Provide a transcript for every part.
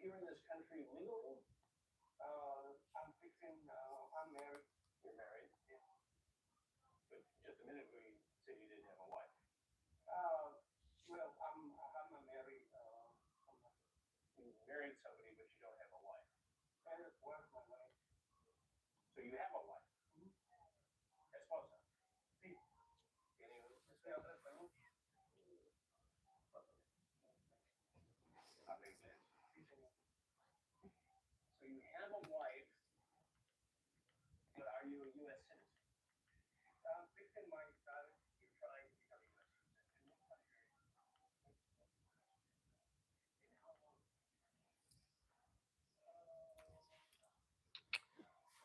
here in this country legally? I'm fixing. I'm married. You're married. Yeah. But just a minute ago, you said you didn't have a wife. Well, I'm a married. You married somebody, but you don't have a wife. That was my wife. So you have a wife. Mm-hmm. Esposa. Sí. ¿Tiene usted habla español? Habla inglés. Sí, señor. So you have a wife, but are you a U.S. citizen? I'm fixing my status. You're trying to become a U.S. citizen. In what country? In how long?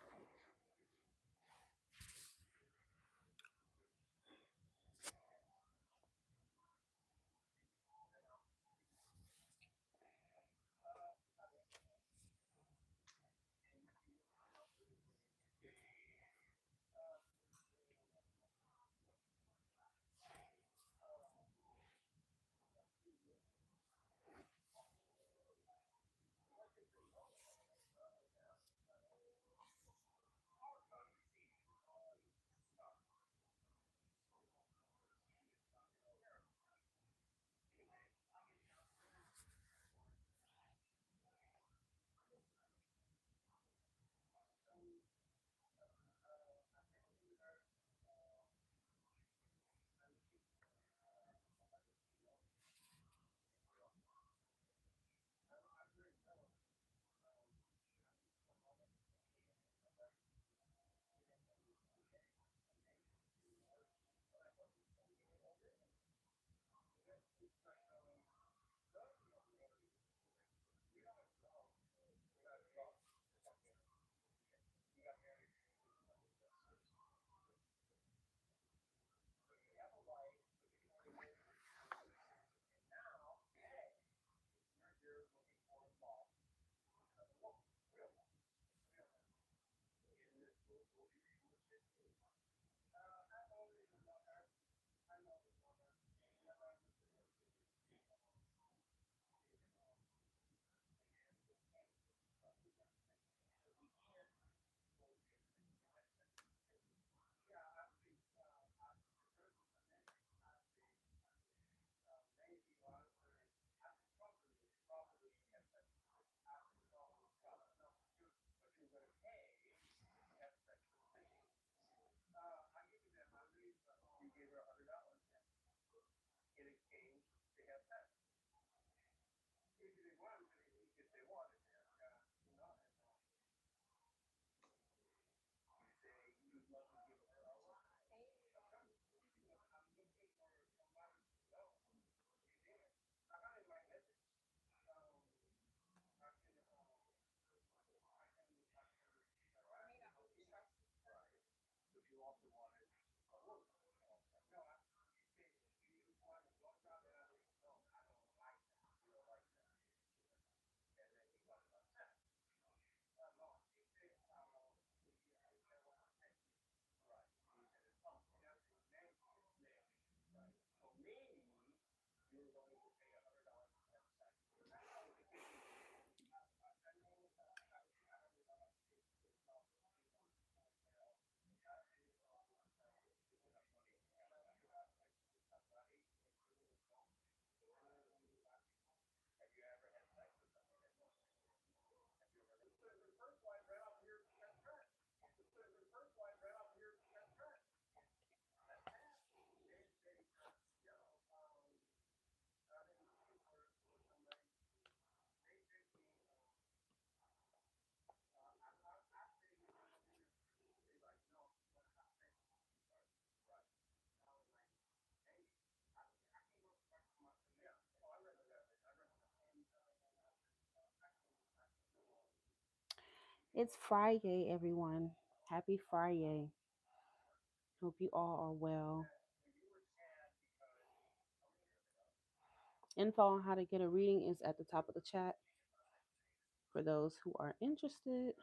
You gave her $100 in exchange to have sex. If they wanted, if they wanted, you know, you say you'd love to give her a lot. I'm looking for somebody to know. You did. I got in my message. I can, right. But you also wanted a woman. No, you said you wanted one job, and I said, no, I don't like that. You don't like that. And then he wanted upset. No, she said, I want to take you. Right. He said, it's fun. And I said, maybe, maybe. Right. So maybe you're going to pay $100 to have sex. Have you ever had sex with somebody that knows? Have you ever? Put a reverse line right off your best friend. Put a reverse line right off your best friend. That's bad. They, you know, are they looking for somebody? They sent me. I say you want to do this. They like, no, you want to have sex with me. Right. And I was like, hey, I can't go back to my. Yeah. Oh, I read the message. I read the message. It's Friday, everyone. Happy Friday. Hope you all are well. Info on how to get a reading is at the top of the chat for those who are interested.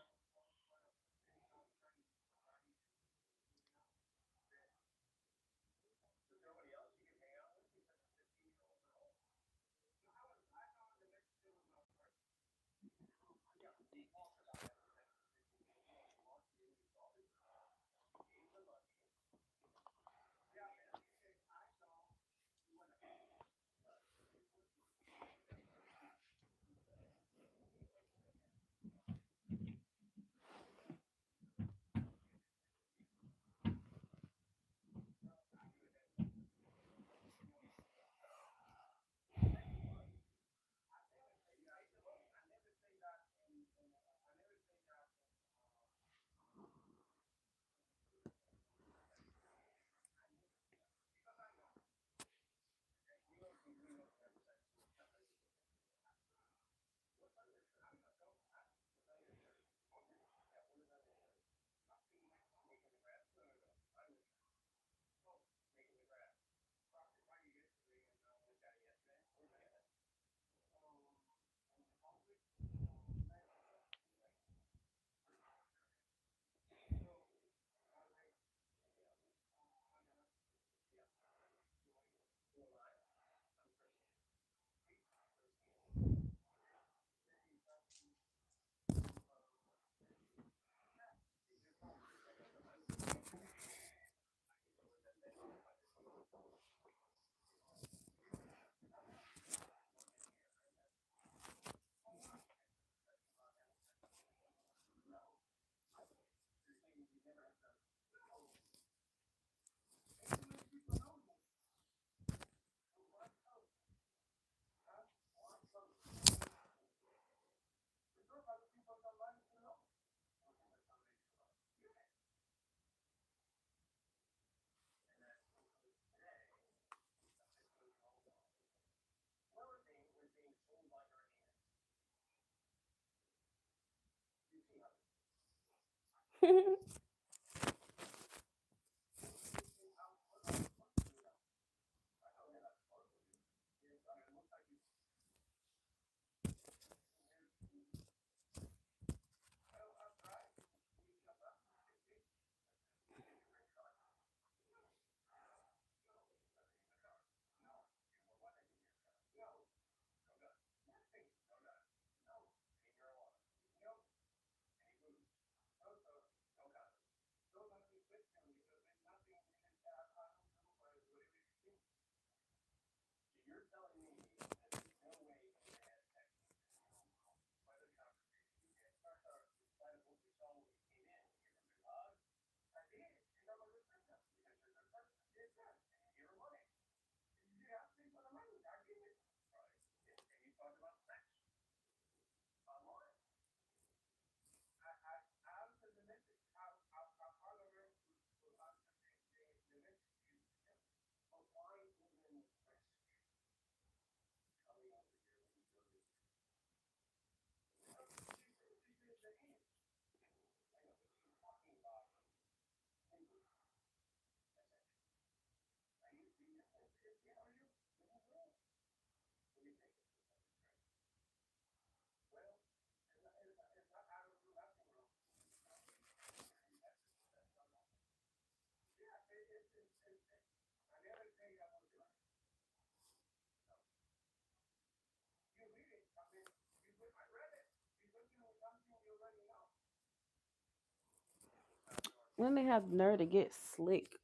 When they have the nerve to get slick,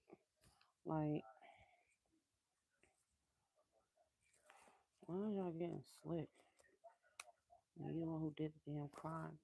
like, why are y'all getting slick? You the one who did the damn crime.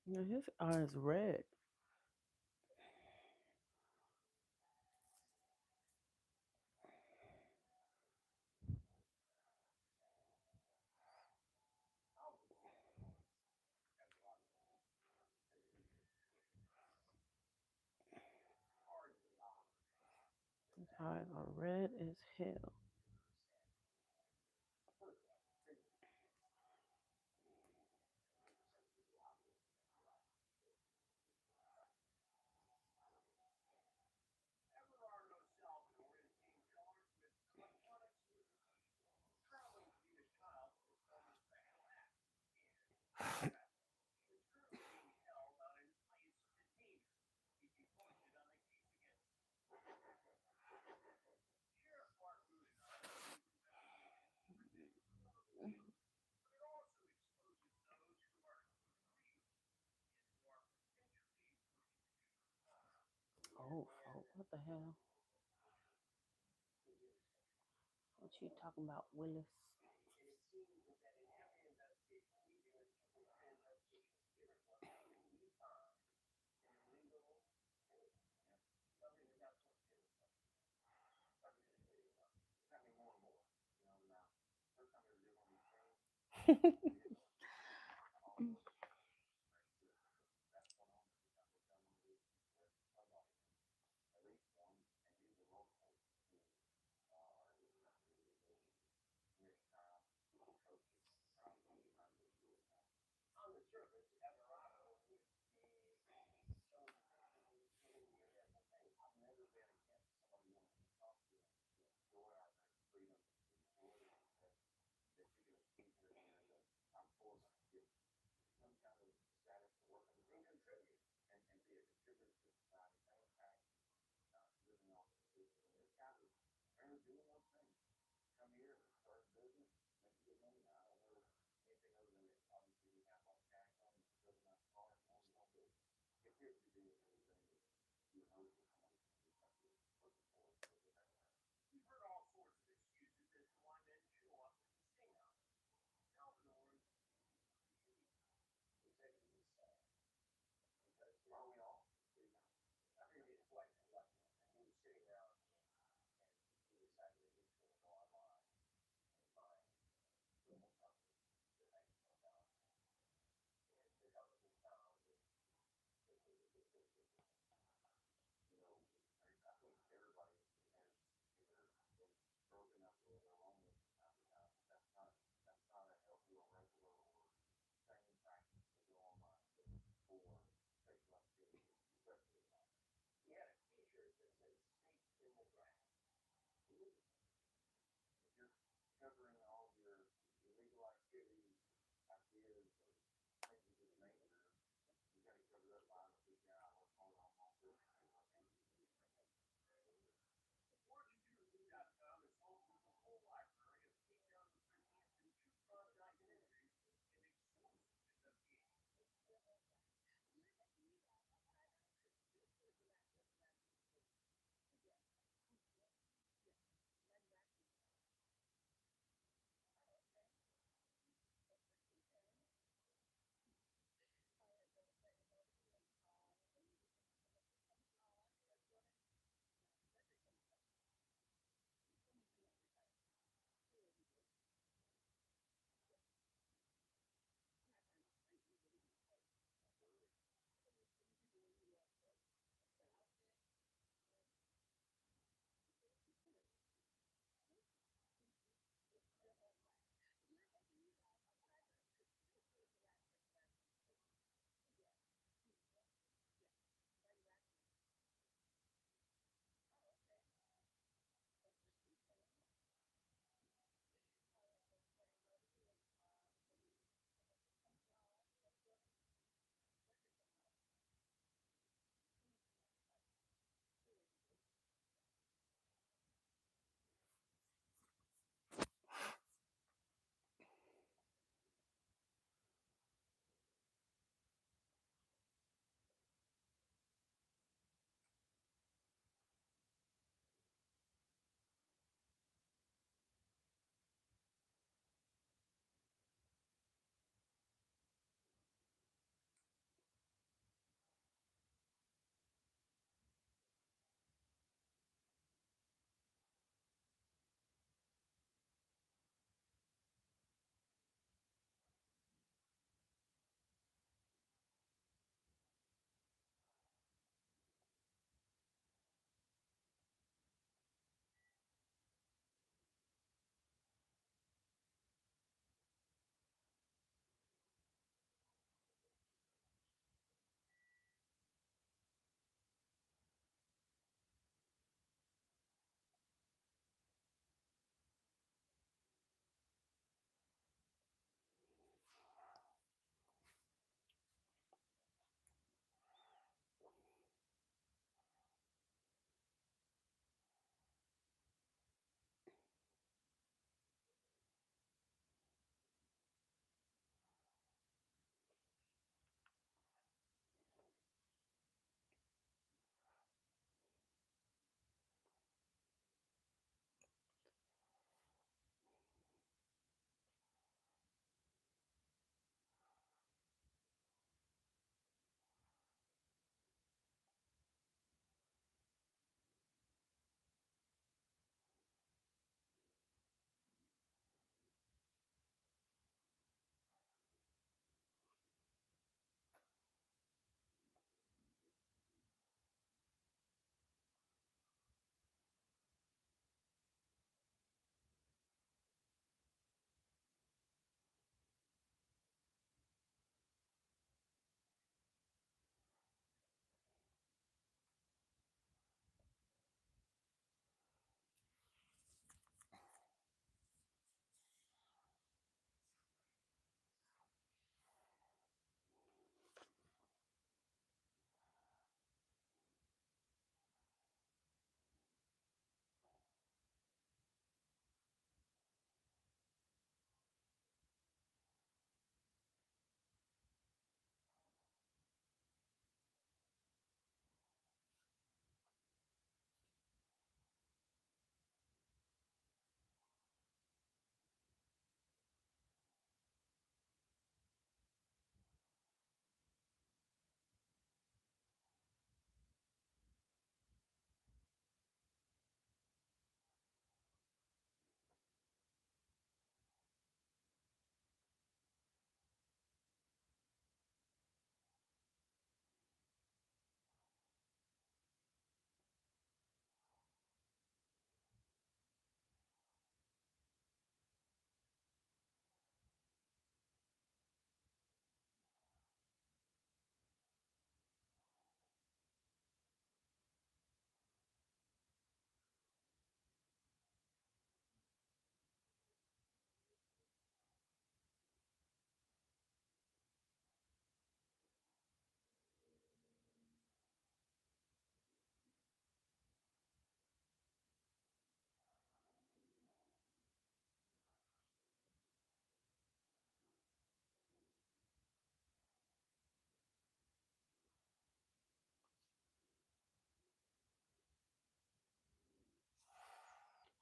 Now his eye is red. His eyes are red as hell. Oh, fuck. What the hell? What you talking about, Willis?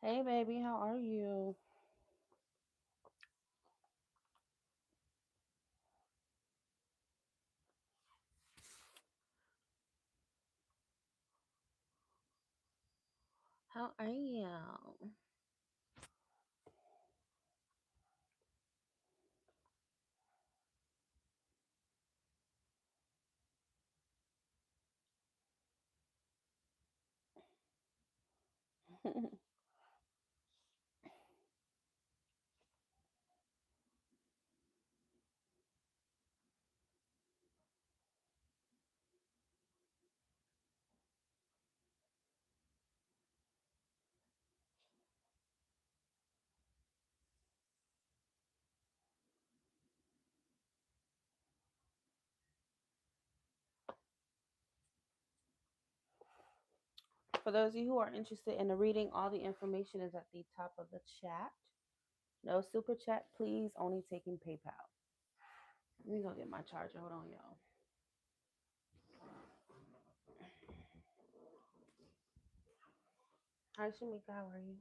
Hey, baby, how are you? How are you? For those of you who are interested in the reading, all the information is at the top of the chat. No super chat, please. Only taking PayPal. Let me go get my charger. Hold on, y'all. Hi, Shamika. How are you?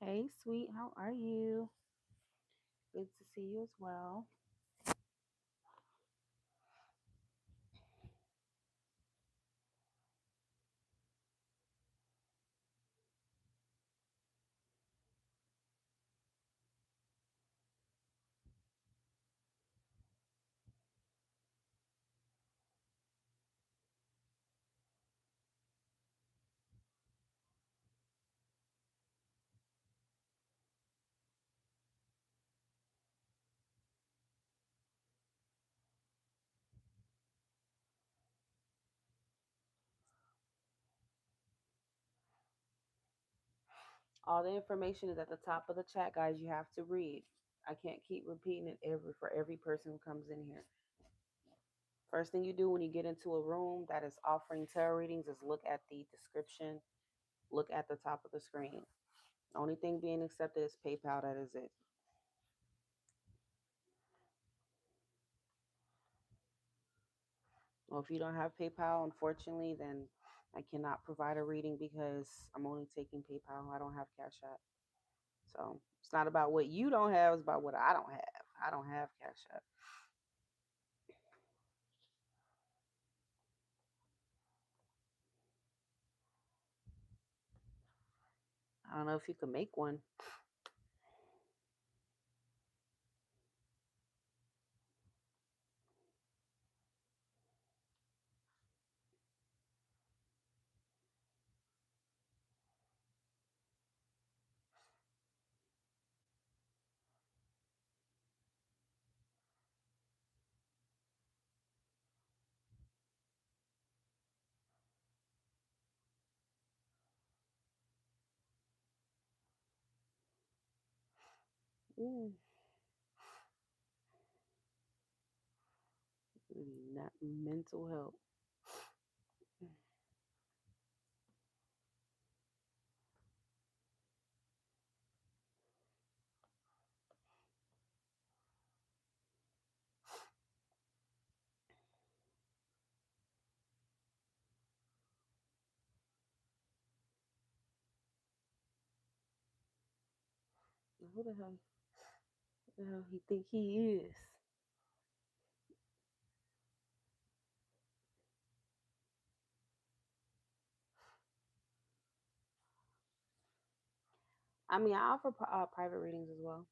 Hey, sweet, how are you? Good to see you as well. All the information is at the top of the chat, guys. You have to read. I can't keep repeating it for every person who comes in here. First thing you do when you get into a room that is offering tarot readings is look at the description, look at the top of the screen. The only thing being accepted is PayPal. That is it. Well, if you don't have PayPal, unfortunately, then I cannot provide a reading because I'm only taking PayPal. I don't have Cash App. So it's not about what you don't have, it's about what I don't have. I don't have Cash App. I don't know if you can make one. Mm, not mental health. Who the hell he think he is? I mean, I offer private readings as well.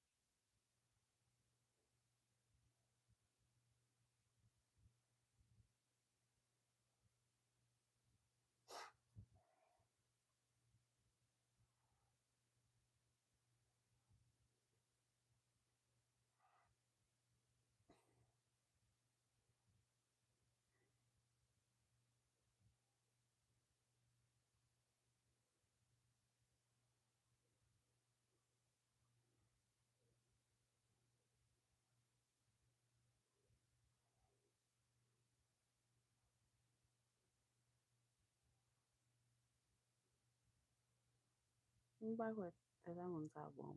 By what? That one's out, man.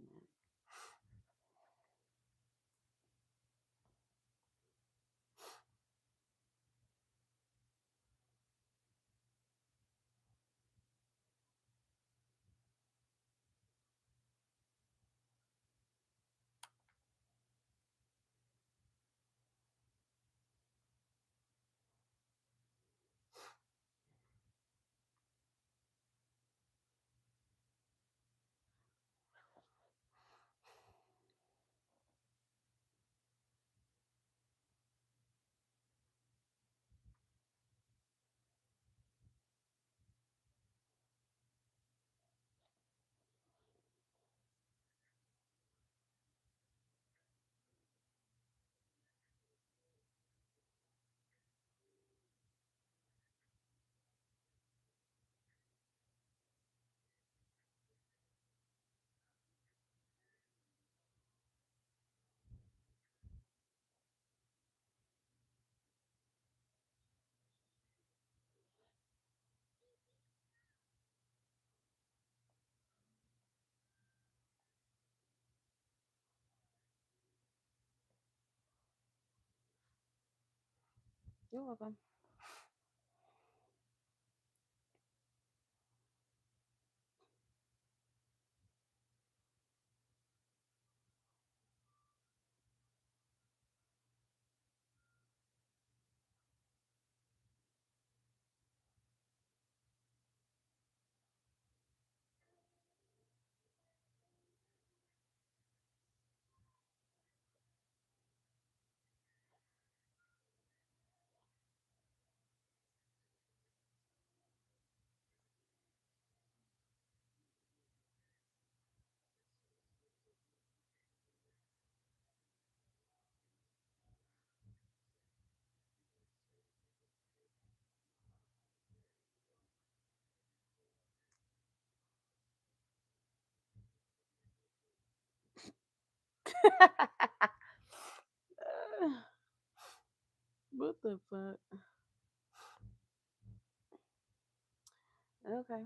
You're welcome. What the fuck? Okay.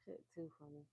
Shit, too funny.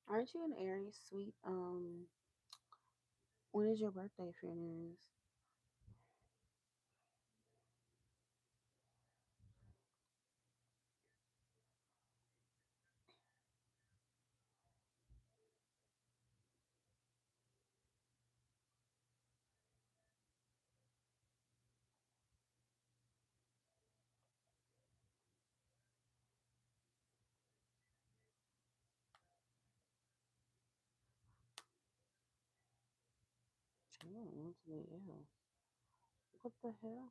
Aren't you an Aries, sweet? When is your birthday if you're an Aries? Oh, mentally ill. What the hell?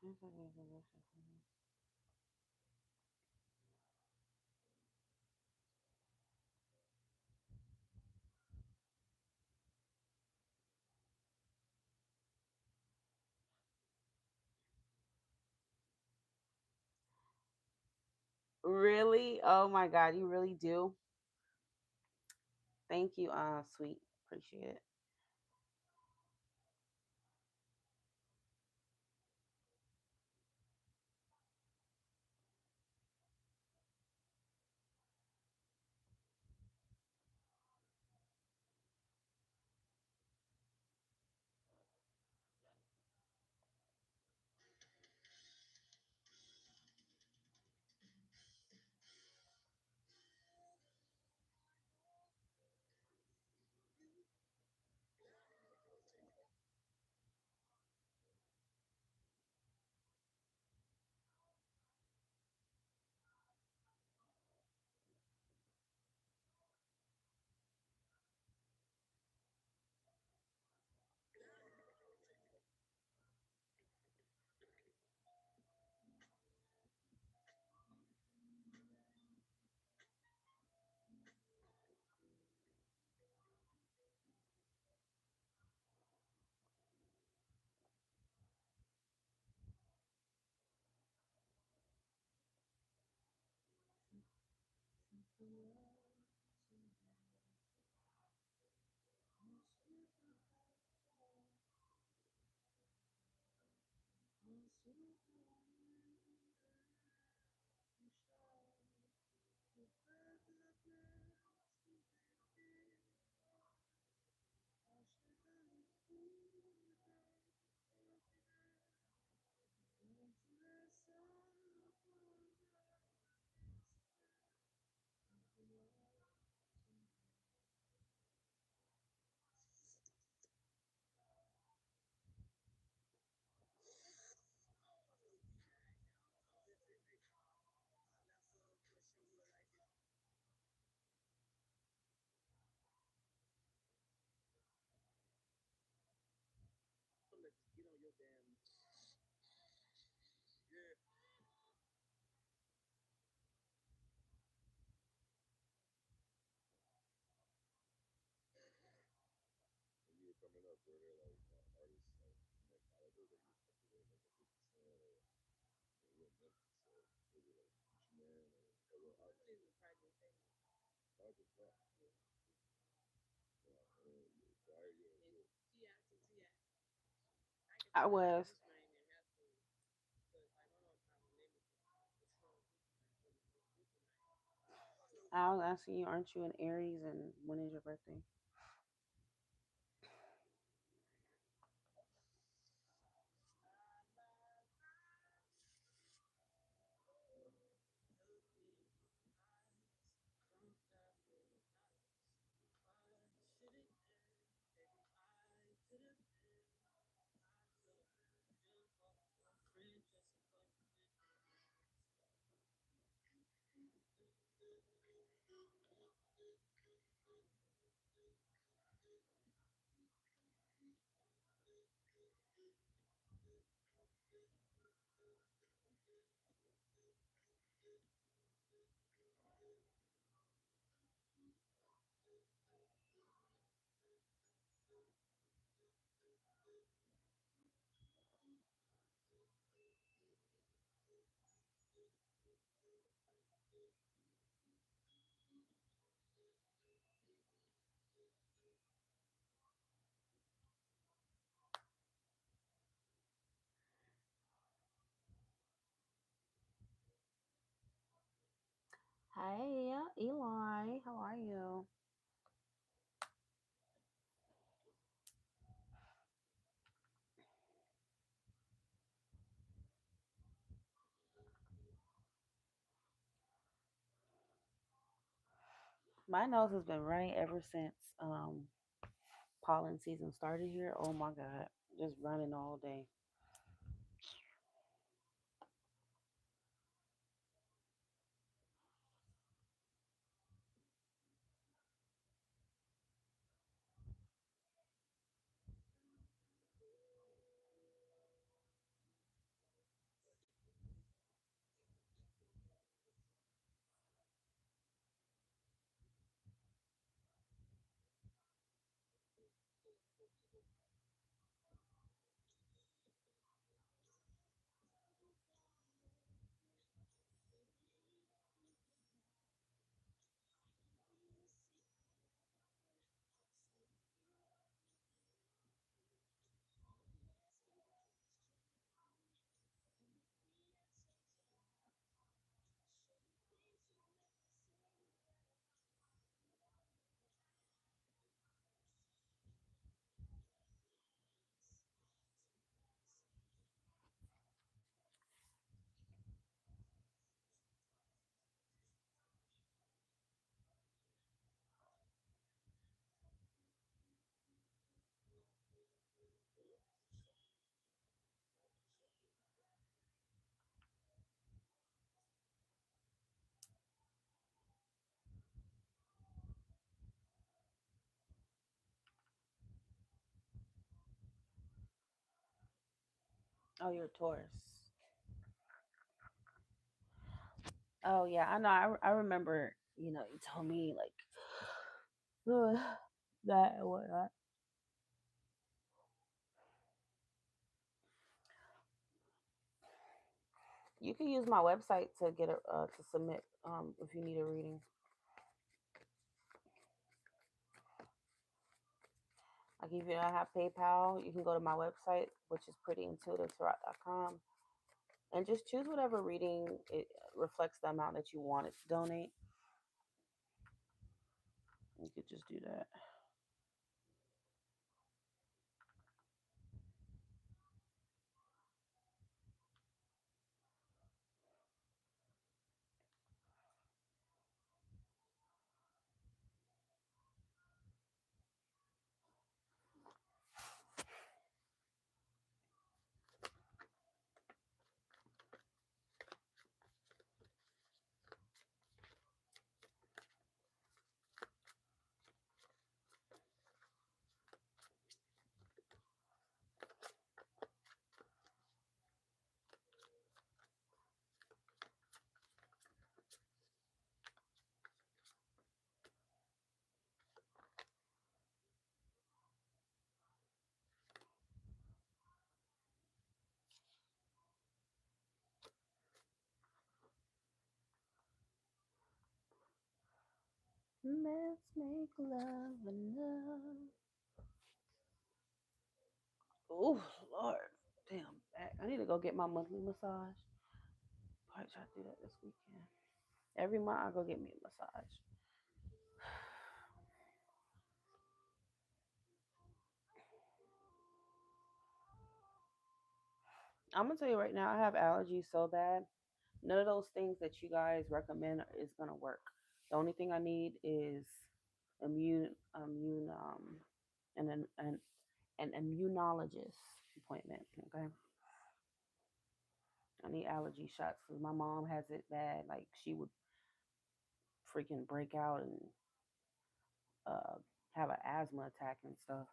Why is that guy so worship for me? Really? Oh my god, you really do? Thank you, sweet. Appreciate it. I was. I was asking you, aren't you an Aries, and when is your birthday? Hi, Eli. How are you? My nose has been running ever since pollen season started here. Oh my god, just running all day. Oh, you're a Taurus. Oh yeah, I know. I remember. You told me like that and whatnot. You can use my website to get a to submit if you need a reading. Like if you don't have PayPal, you can go to my website, which is prettyintuitivetarot.com, and just choose whatever reading it reflects the amount that you want it to donate. You could just do that. Let's make love enough. Oh Lord, damn back. I need to go get my monthly massage. Probably try to do that this weekend. Every month I go get me a massage. I'm gonna tell you right now, I have allergies so bad. None of those things that you guys recommend is gonna work. The only thing I need is immune and an immunologist appointment. Okay, I need allergy shots because my mom has it bad. Like she would freaking break out and uh, have an asthma attack and stuff.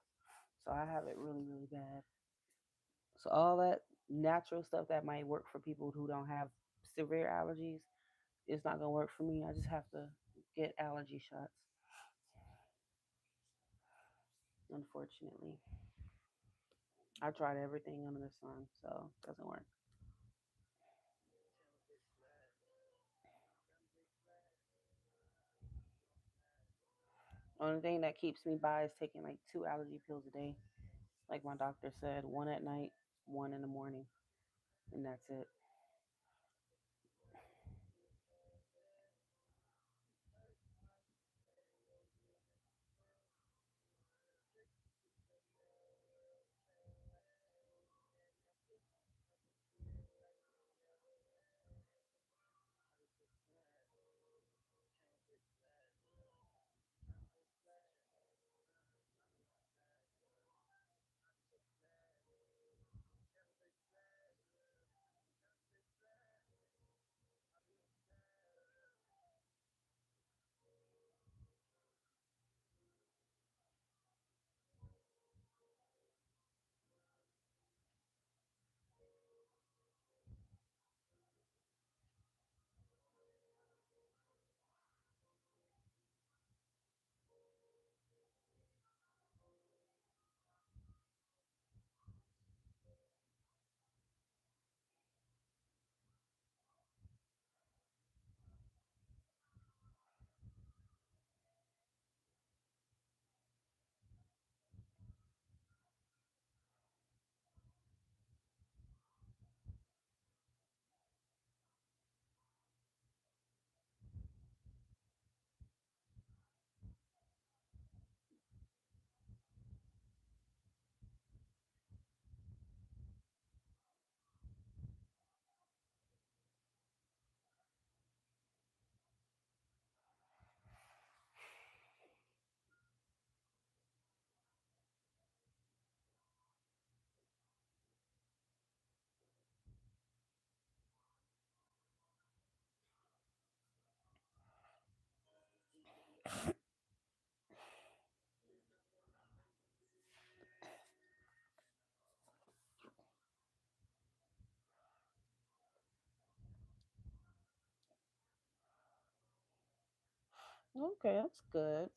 So I have it really really bad. So all that natural stuff that might work for people who don't have severe allergies, it's not gonna work for me. I just have to get allergy shots. Unfortunately, I tried everything under the sun, so it doesn't work. Only thing that keeps me by is taking like 2 allergy pills a day, like my doctor said, one at night, one in the morning, and that's it. Okay, that's good.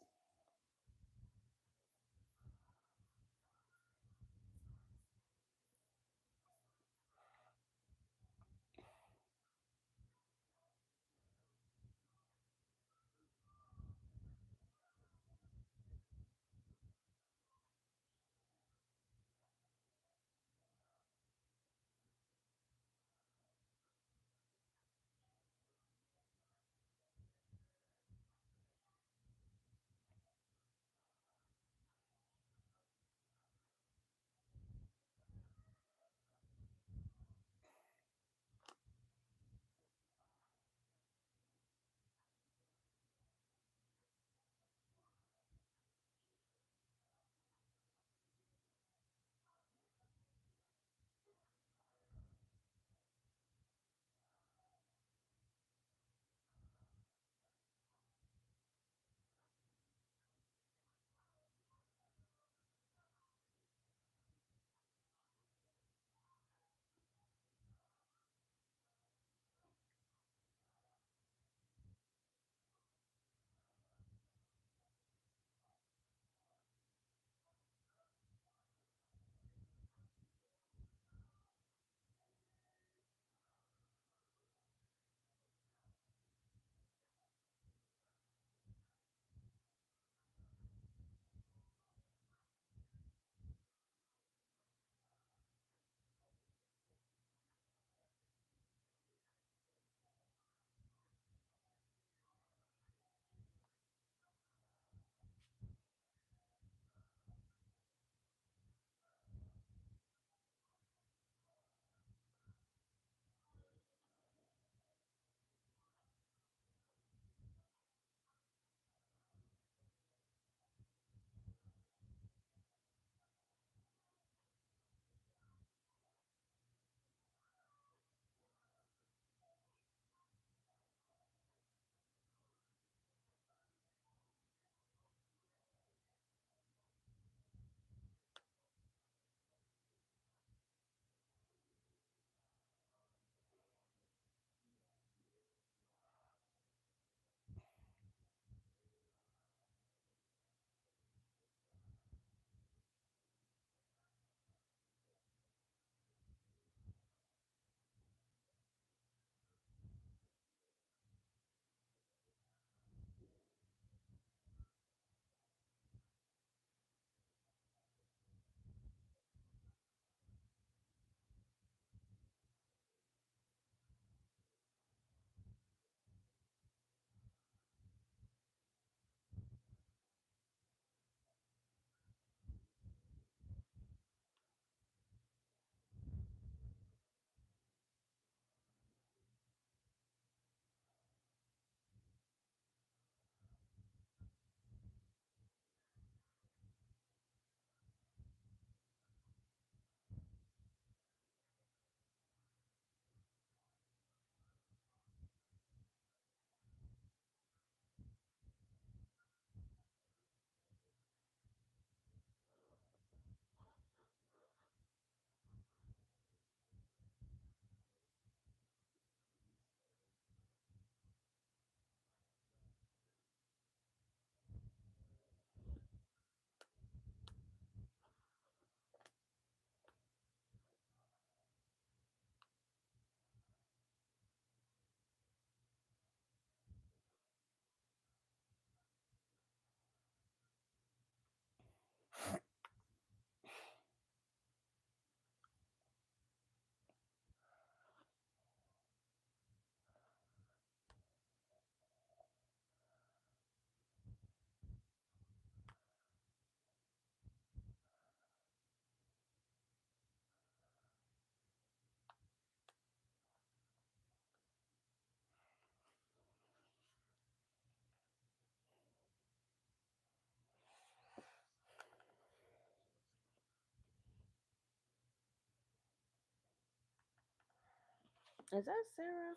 Is that Sarah?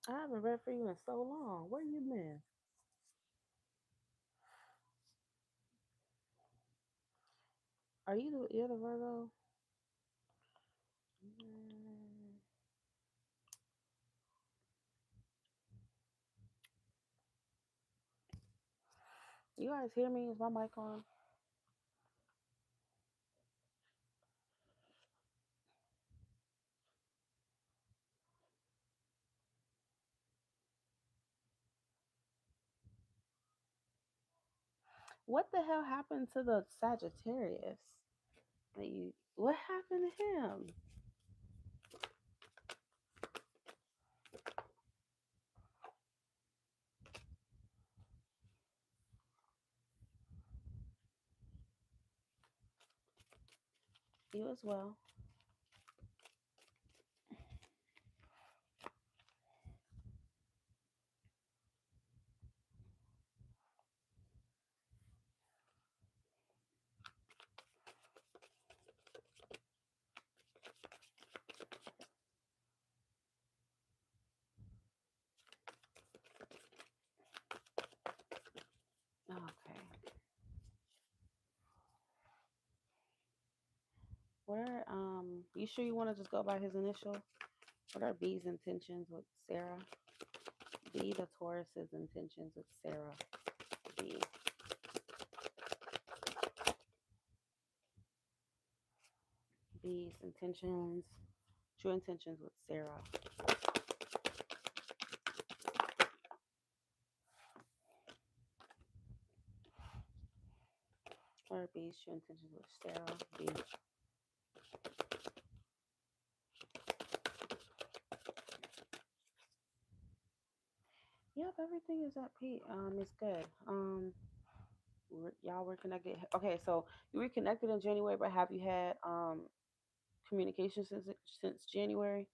I haven't read for you in so long. Where you been? Are you you're the Virgo? Mm. You guys hear me? Is my mic on? What the hell happened to the Sagittarius? What happened to him? You as well. Okay. What are you sure you want to just go by his initial? What are B's intentions with Sarah? B, the Taurus's intentions with Sarah. B. B's intentions, true intentions with Sarah. What are B's true intentions with Sarah? B. Yep, everything is at P. It's good. Y'all were connected. Okay, so you reconnected in January, but have you had communication since January?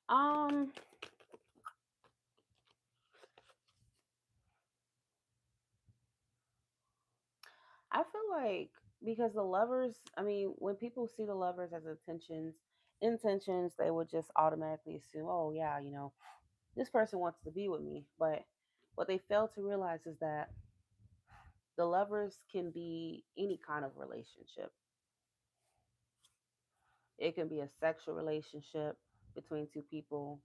Um, I feel like because the lovers, I mean, when people see the lovers as intentions, they would just automatically assume, oh yeah, this person wants to be with me. But what they fail to realize is that the lovers can be any kind of relationship. It can be a sexual relationship between two people.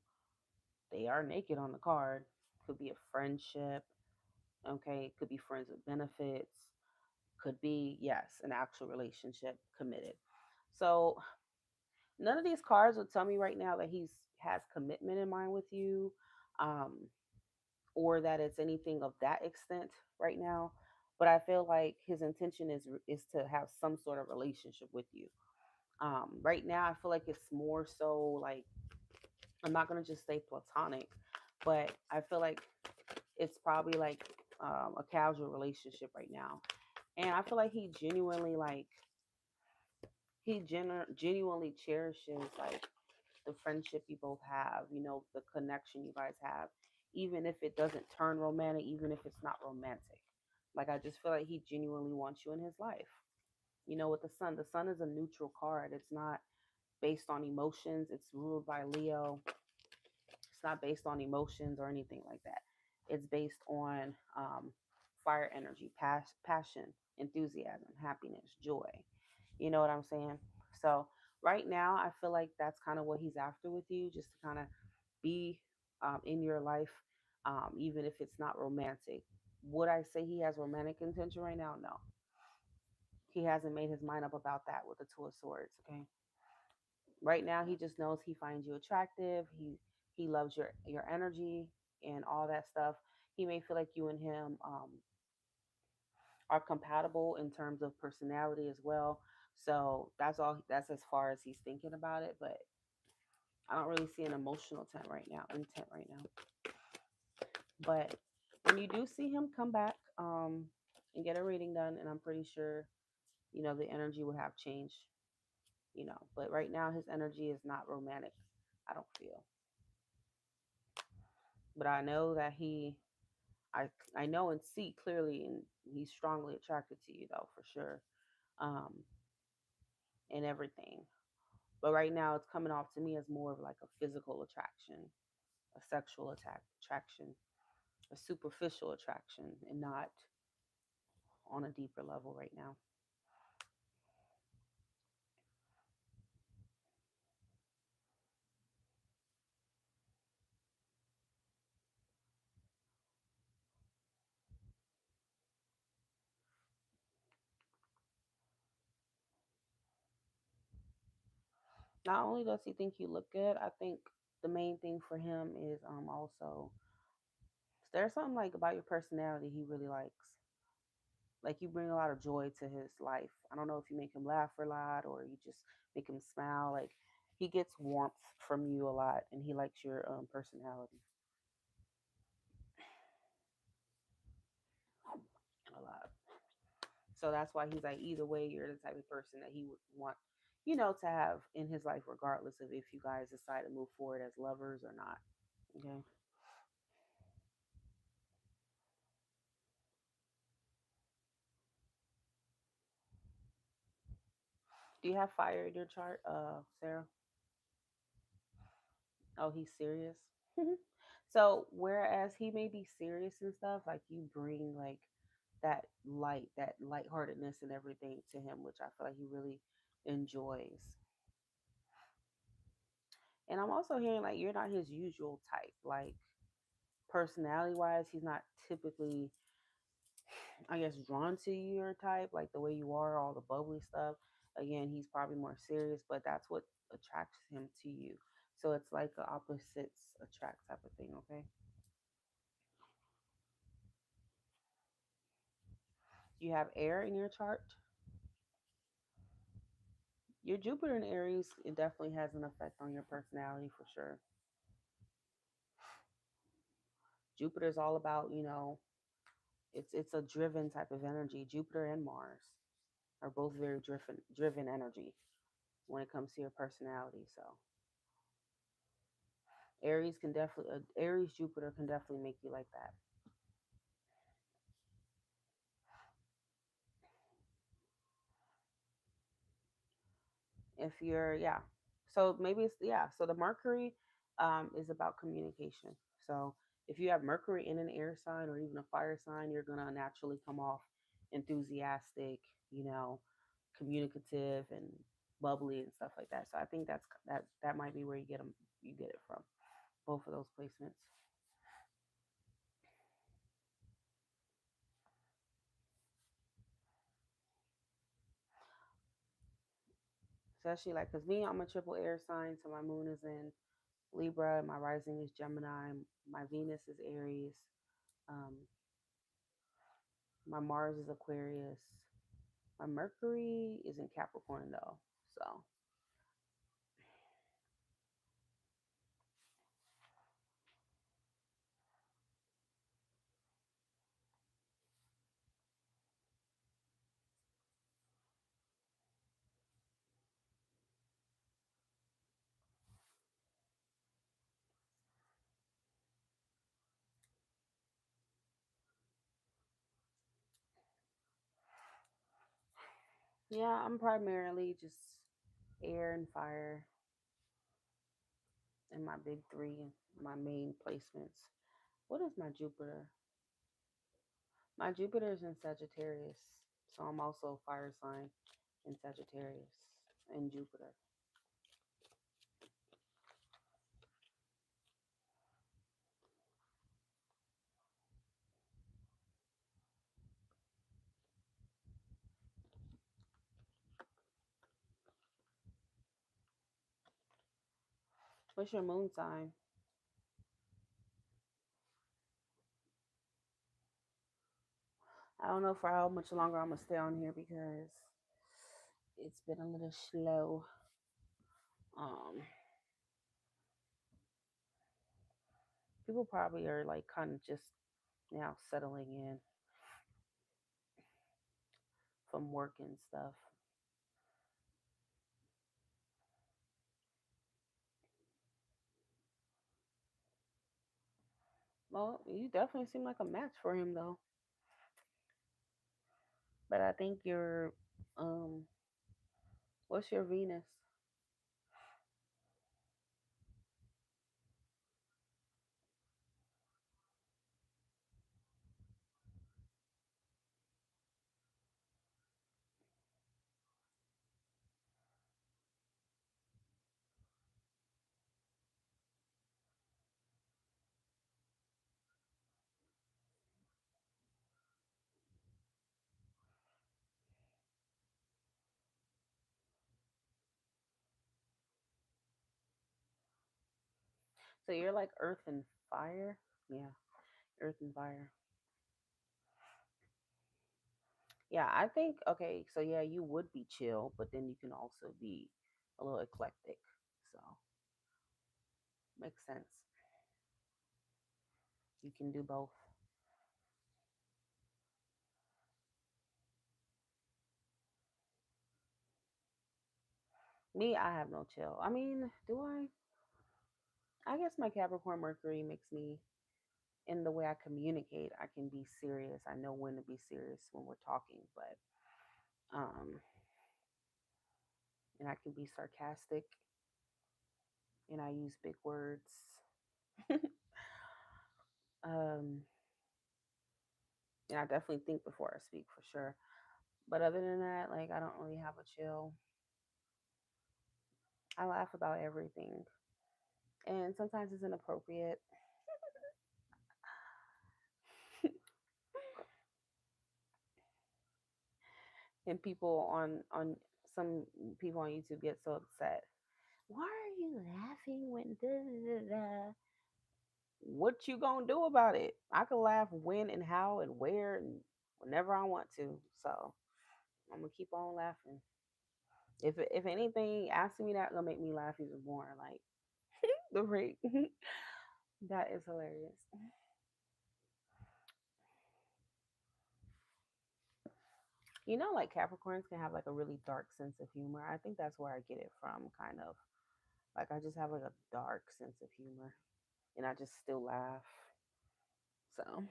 They are naked on the card. Could be a friendship. Okay. Could be friends with benefits. Could be, yes, an actual relationship committed. So none of these cards would tell me right now that he's has commitment in mind with you, um, or that it's anything of that extent right now. But I feel like his intention is to have some sort of relationship with you. Right now, I feel like it's more so like I'm not gonna just say platonic, but I feel like it's probably like a casual relationship right now, and I feel like genuinely cherishes like the friendship you both have, the connection you guys have, even if it doesn't turn romantic, even if it's not romantic. Like I just feel like he genuinely wants you in his life. With the sun is a neutral card. It's not based on emotions. It's ruled by Leo. It's not based on emotions or anything like that. It's based on fire energy, passion, enthusiasm, happiness, joy. You know what I'm saying? So right now, I feel like that's kind of what he's after with you, just to kind of be in your life, even if it's not romantic. Would I say he has romantic intention right now? No, he hasn't made his mind up about that with the Two of Swords. Okay, right now he just knows he finds you attractive. He loves your energy and all that stuff. He may feel like you and him are compatible in terms of personality as well. So that's all. That's as far as he's thinking about it. But I don't really see an emotional intent right now. But when you do see him come back and get a reading done, and I'm pretty sure, the energy would have changed. But right now his energy is not romantic, I don't feel. But I know that I know and see clearly, and he's strongly attracted to you though, for sure. Um, and everything. But right now it's coming off to me as more of like a physical attraction, a sexual attraction, a superficial attraction, and not on a deeper level right now. Not only does he think you look good, I think the main thing for him is also there's something like about your personality he really likes. Like you bring a lot of joy to his life. I don't know if you make him laugh a lot or you just make him smile. Like he gets warmth from you a lot, and he likes your personality a lot. So that's why he's like, either way, you're the type of person that he would want, to have in his life, regardless of if you guys decide to move forward as lovers or not. Okay. Do you have fire in your chart, Sarah? Oh, he's serious. So whereas he may be serious and stuff, like you bring like that lightheartedness and everything to him, which I feel like he really enjoys. And I'm also hearing like you're not his usual type. Like personality wise, he's not typically, I guess, drawn to your type, like the way you are, all the bubbly stuff. Again, he's probably more serious, but that's what attracts him to you. So it's like a opposites attract type of thing, okay? You have air in your chart. Your Jupiter in Aries, it definitely has an effect on your personality for sure. Jupiter is all about, it's a driven type of energy. Jupiter and Mars are both very driven energy when it comes to your personality. So Aries Jupiter can definitely make you like that. If you're, yeah, so maybe it's, yeah, so the Mercury is about communication. So if you have Mercury in an air sign or even a fire sign, you're gonna naturally come off enthusiastic, you know communicative and bubbly and stuff like that. So I think that might be where you get it from, both of those placements. Especially like, because me, I'm a triple air sign, so my moon is in Libra, my rising is Gemini, my Venus is Aries, um, my Mars is Aquarius, my Mercury is in Capricorn though. So yeah, I'm primarily just air and fire in my big three, my main placements. What is my Jupiter? My Jupiter is in Sagittarius, so I'm also a fire sign in Sagittarius and Jupiter. What's your moon sign? I don't know for how much longer I'm gonna stay on here because it's been a little slow. Um, People probably are like kind of just now settling in from work and stuff. Well, you definitely seem like a match for him though. But I think you're um what's your Venus? So you're like earth and fire? Yeah, earth and fire. Yeah, I think okay, so yeah, you would be chill, but then you can also be a little eclectic. So makes sense. You can do both. Me, I have no chill. I mean, do I? I guess my Capricorn Mercury makes me in the way I communicate, I can be serious. I know when to be serious when we're talking, but um and I can be sarcastic and I use big words. um and I definitely think before I speak for sure. But other than that, like I don't really have a chill. I laugh about everything. And sometimes it's inappropriate. And people on some people on YouTube get so upset. Why are you laughing when da, da, da, da? What you gonna do about it? I can laugh when and how and where and whenever I want to. So I'm gonna keep on laughing. If anything, asking me that gonna make me laugh even more. Like the rate. That is hilarious. You know, like Capricorns can have like a really dark sense of humor. I think that's where I get it from, kind of. Like I just have like a dark sense of humor, and I just still laugh. So,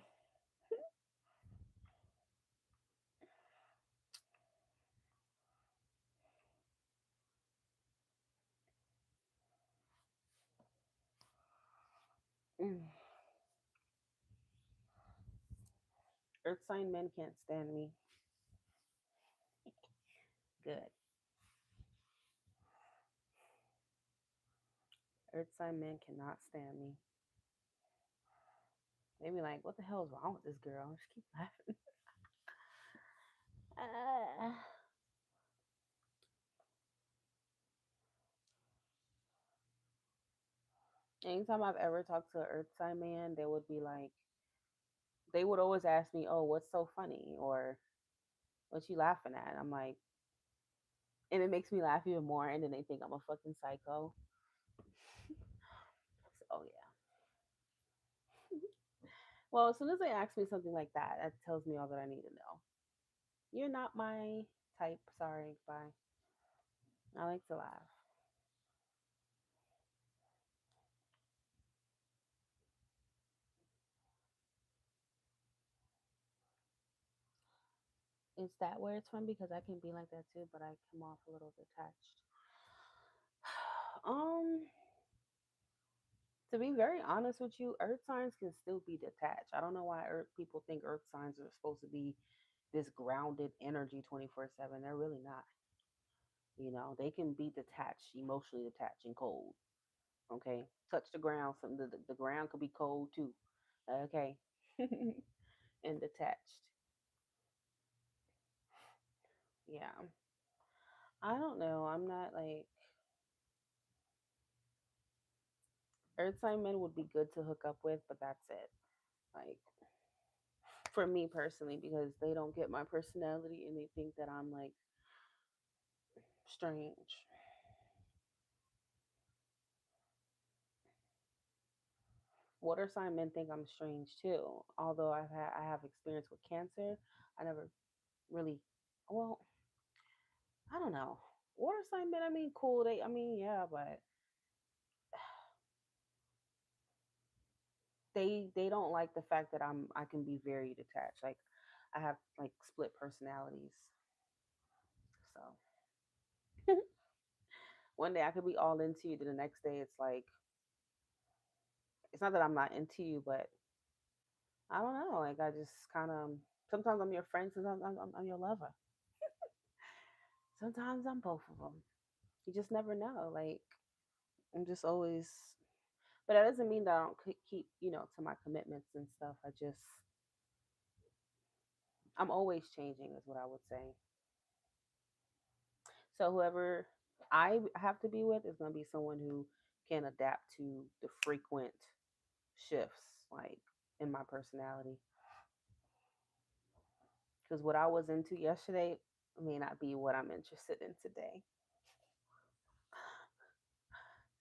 mm. Earth sign men can't stand me. Good. Earth sign men cannot stand me. They be like, "What the hell is wrong with this girl?" Just keep laughing. Uh, Anytime I've ever talked to an Earth sign man, they would be like, they would always ask me, "Oh, what's so funny?" or "What you laughing at?" I'm like, and it makes me laugh even more. And then they think I'm a fucking psycho. So yeah. Well, as soon as they ask me something like that, that tells me all that I need to know. You're not my type. Sorry, bye. I like to laugh. Is that where it's from? Because I can be like that too, but I come off a little detached. um, to be very honest with you, Earth signs can still be detached. I don't know why Earth people think Earth signs are supposed to be this grounded energy 24/7. They're really not. You know, they can be detached, emotionally detached and cold. Okay, touch the ground. Something the ground could be cold too. Okay, and detached. Yeah, I don't know. I'm not like Earth sign men would be good to hook up with, but that's it. Like for me personally, because they don't get my personality and they think that I'm like strange. Water sign men think I'm strange too. Although I have experience with Cancer, I never really, well, I don't know. Water sign men, I mean, cool. They, I mean, yeah, but they don't like the fact that I can be very detached. Like I have like split personalities. So one day I could be all into you, then the next day it's like it's not that I'm not into you, but I don't know. Like I just kind of sometimes I'm your friend, sometimes I'm your lover, sometimes I'm both of them. You just never know. Like I'm just always, but that doesn't mean that I don't keep to my commitments and stuff. I'm always changing, is what I would say. So whoever I have to be with is going to be someone who can adapt to the frequent shifts, like in my personality. Because what I was into yesterday may not be what I'm interested in today.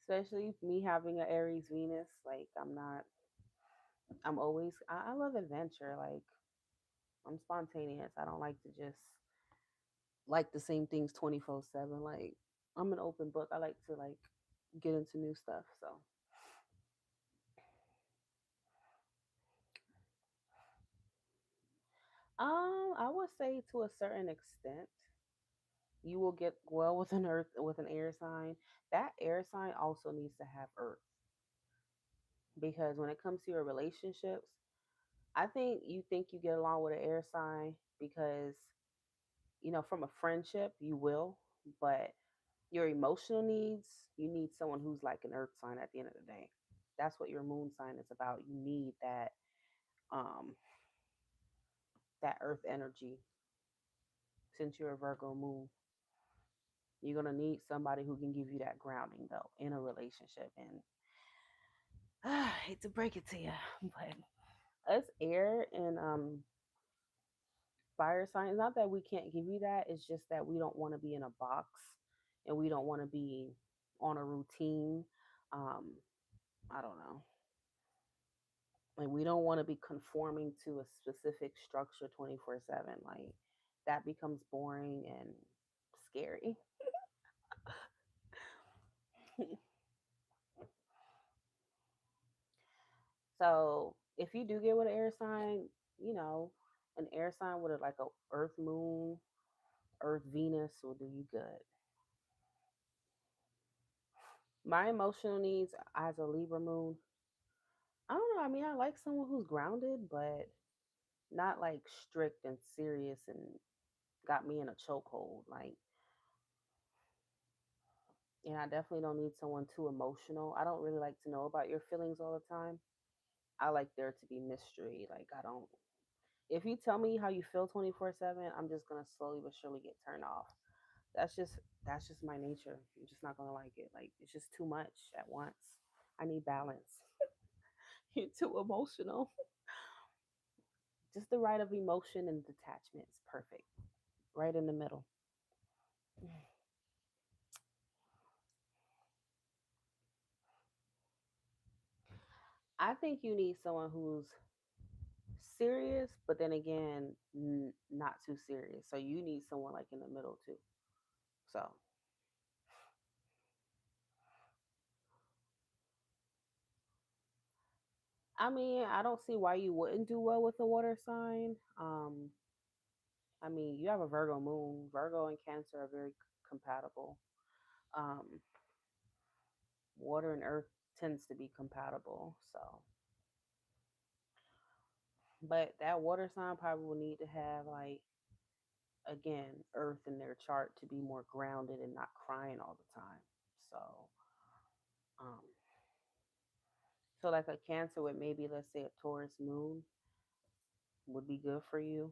Especially me having an Aries Venus, like I'm not. I'm always. I love adventure. Like I'm spontaneous. I don't like to just like the same things 24/7. Like I'm an open book. I like to like get into new stuff. So I would say to a certain extent, you will get well with an earth with an air sign. That air sign also needs to have earth because when it comes to your relationships, I think you get along with an air sign because from a friendship you will, but your emotional needs, you need someone who's like an earth sign at the end of the day. That's what your moon sign is about. You need um that earth energy since you're a Virgo moon. You're gonna need somebody who can give you that grounding though in a relationship. And I hate to break it to you, but us air and fire signs, not that we can't give you that, it's just that we don't want to be in a box and we don't want to be on a routine. Um, I don't know. Like we don't want to be conforming to a specific structure 24/7. Like that becomes boring and scary. So if you do get with an air sign, you know, an air sign with like a Earth Moon, Earth Venus will do you good. My emotional needs as a Libra Moon, I don't know. I mean, I like someone who's grounded, but not like strict and serious and got me in a chokehold. Like, and I definitely don't need someone too emotional. I don't really like to know about your feelings all the time. I like there to be mystery. Like, I don't. If you tell me how you feel 24/7, I'm just gonna slowly but surely get turned off. That's just that's just my nature. I'm just not gonna like it. Like it's just too much at once. I need balance. You're too emotional. Just the right of emotion and detachment is perfect. Right in the middle. I think you need someone who's serious, but then again, not too serious. So you need someone like in the middle too. So I mean, I don't see why you wouldn't do well with a water sign. I mean, you have a Virgo moon. Virgo and Cancer are very compatible. Um, water and earth tends to be compatible. So, but that water sign probably will need to have like again earth in their chart to be more grounded and not crying all the time. So, um, so like a Cancer with maybe let's say a Taurus moon would be good for you.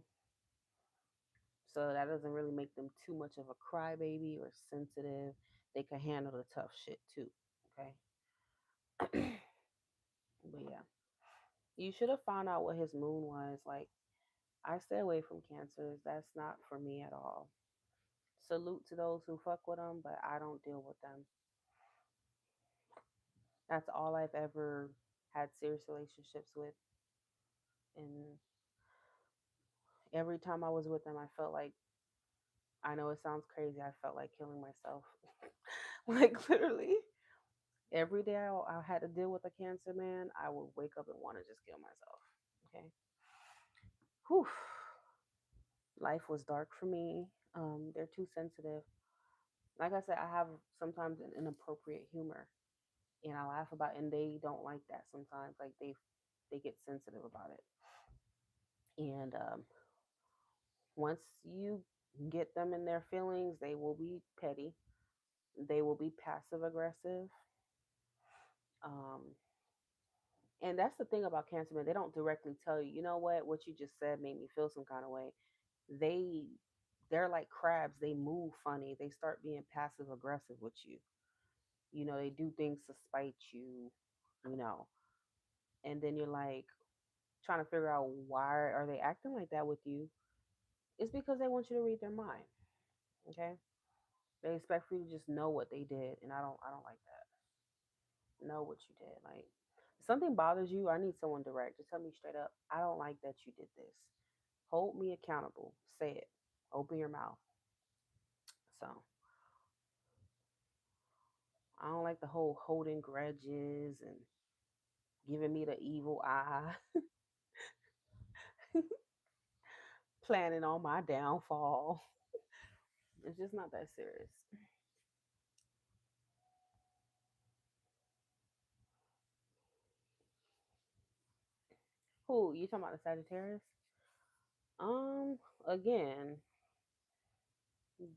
So that doesn't really make them too much of a crybaby or sensitive. They can handle the tough shit too. Okay. But yeah, you should have found out what his moon was. Like, I stay away from cancers. That's not for me at all. Salute to those who fuck with them, but I don't deal with them. That's all I've ever. had serious relationships with, and every time I was with them, I felt like, I know it sounds crazy, I felt like killing myself. Like literally, every day I had to deal with a Cancer man, I would wake up and want to just kill myself. Okay. Whew. Life was dark for me. They're too sensitive. Like I said, I have sometimes an inappropriate humor, and I laugh about it, and they don't like that sometimes. Like they get sensitive about it. And once you get them in their feelings, they will be petty. They will be passive aggressive. Um, and that's the thing about Cancer men. They don't directly tell you, you know what you just said made me feel some kind of way. They they're like crabs. They move funny. They start being passive aggressive with you. You know, they do things to spite you, you know. And then you're like trying to figure out why are they acting like that with you. It's because they want you to read their mind. Okay? They expect for you to just know what they did, and I don't like that. Know what you did. Like if something bothers you, I need someone direct. Just tell me straight up, I don't like that you did this. Hold me accountable. Say it. Open your mouth. So I don't like the whole holding grudges and giving me the evil eye, planning on my downfall. It's just not that serious. Who you talking about, the Sagittarius? Um, again,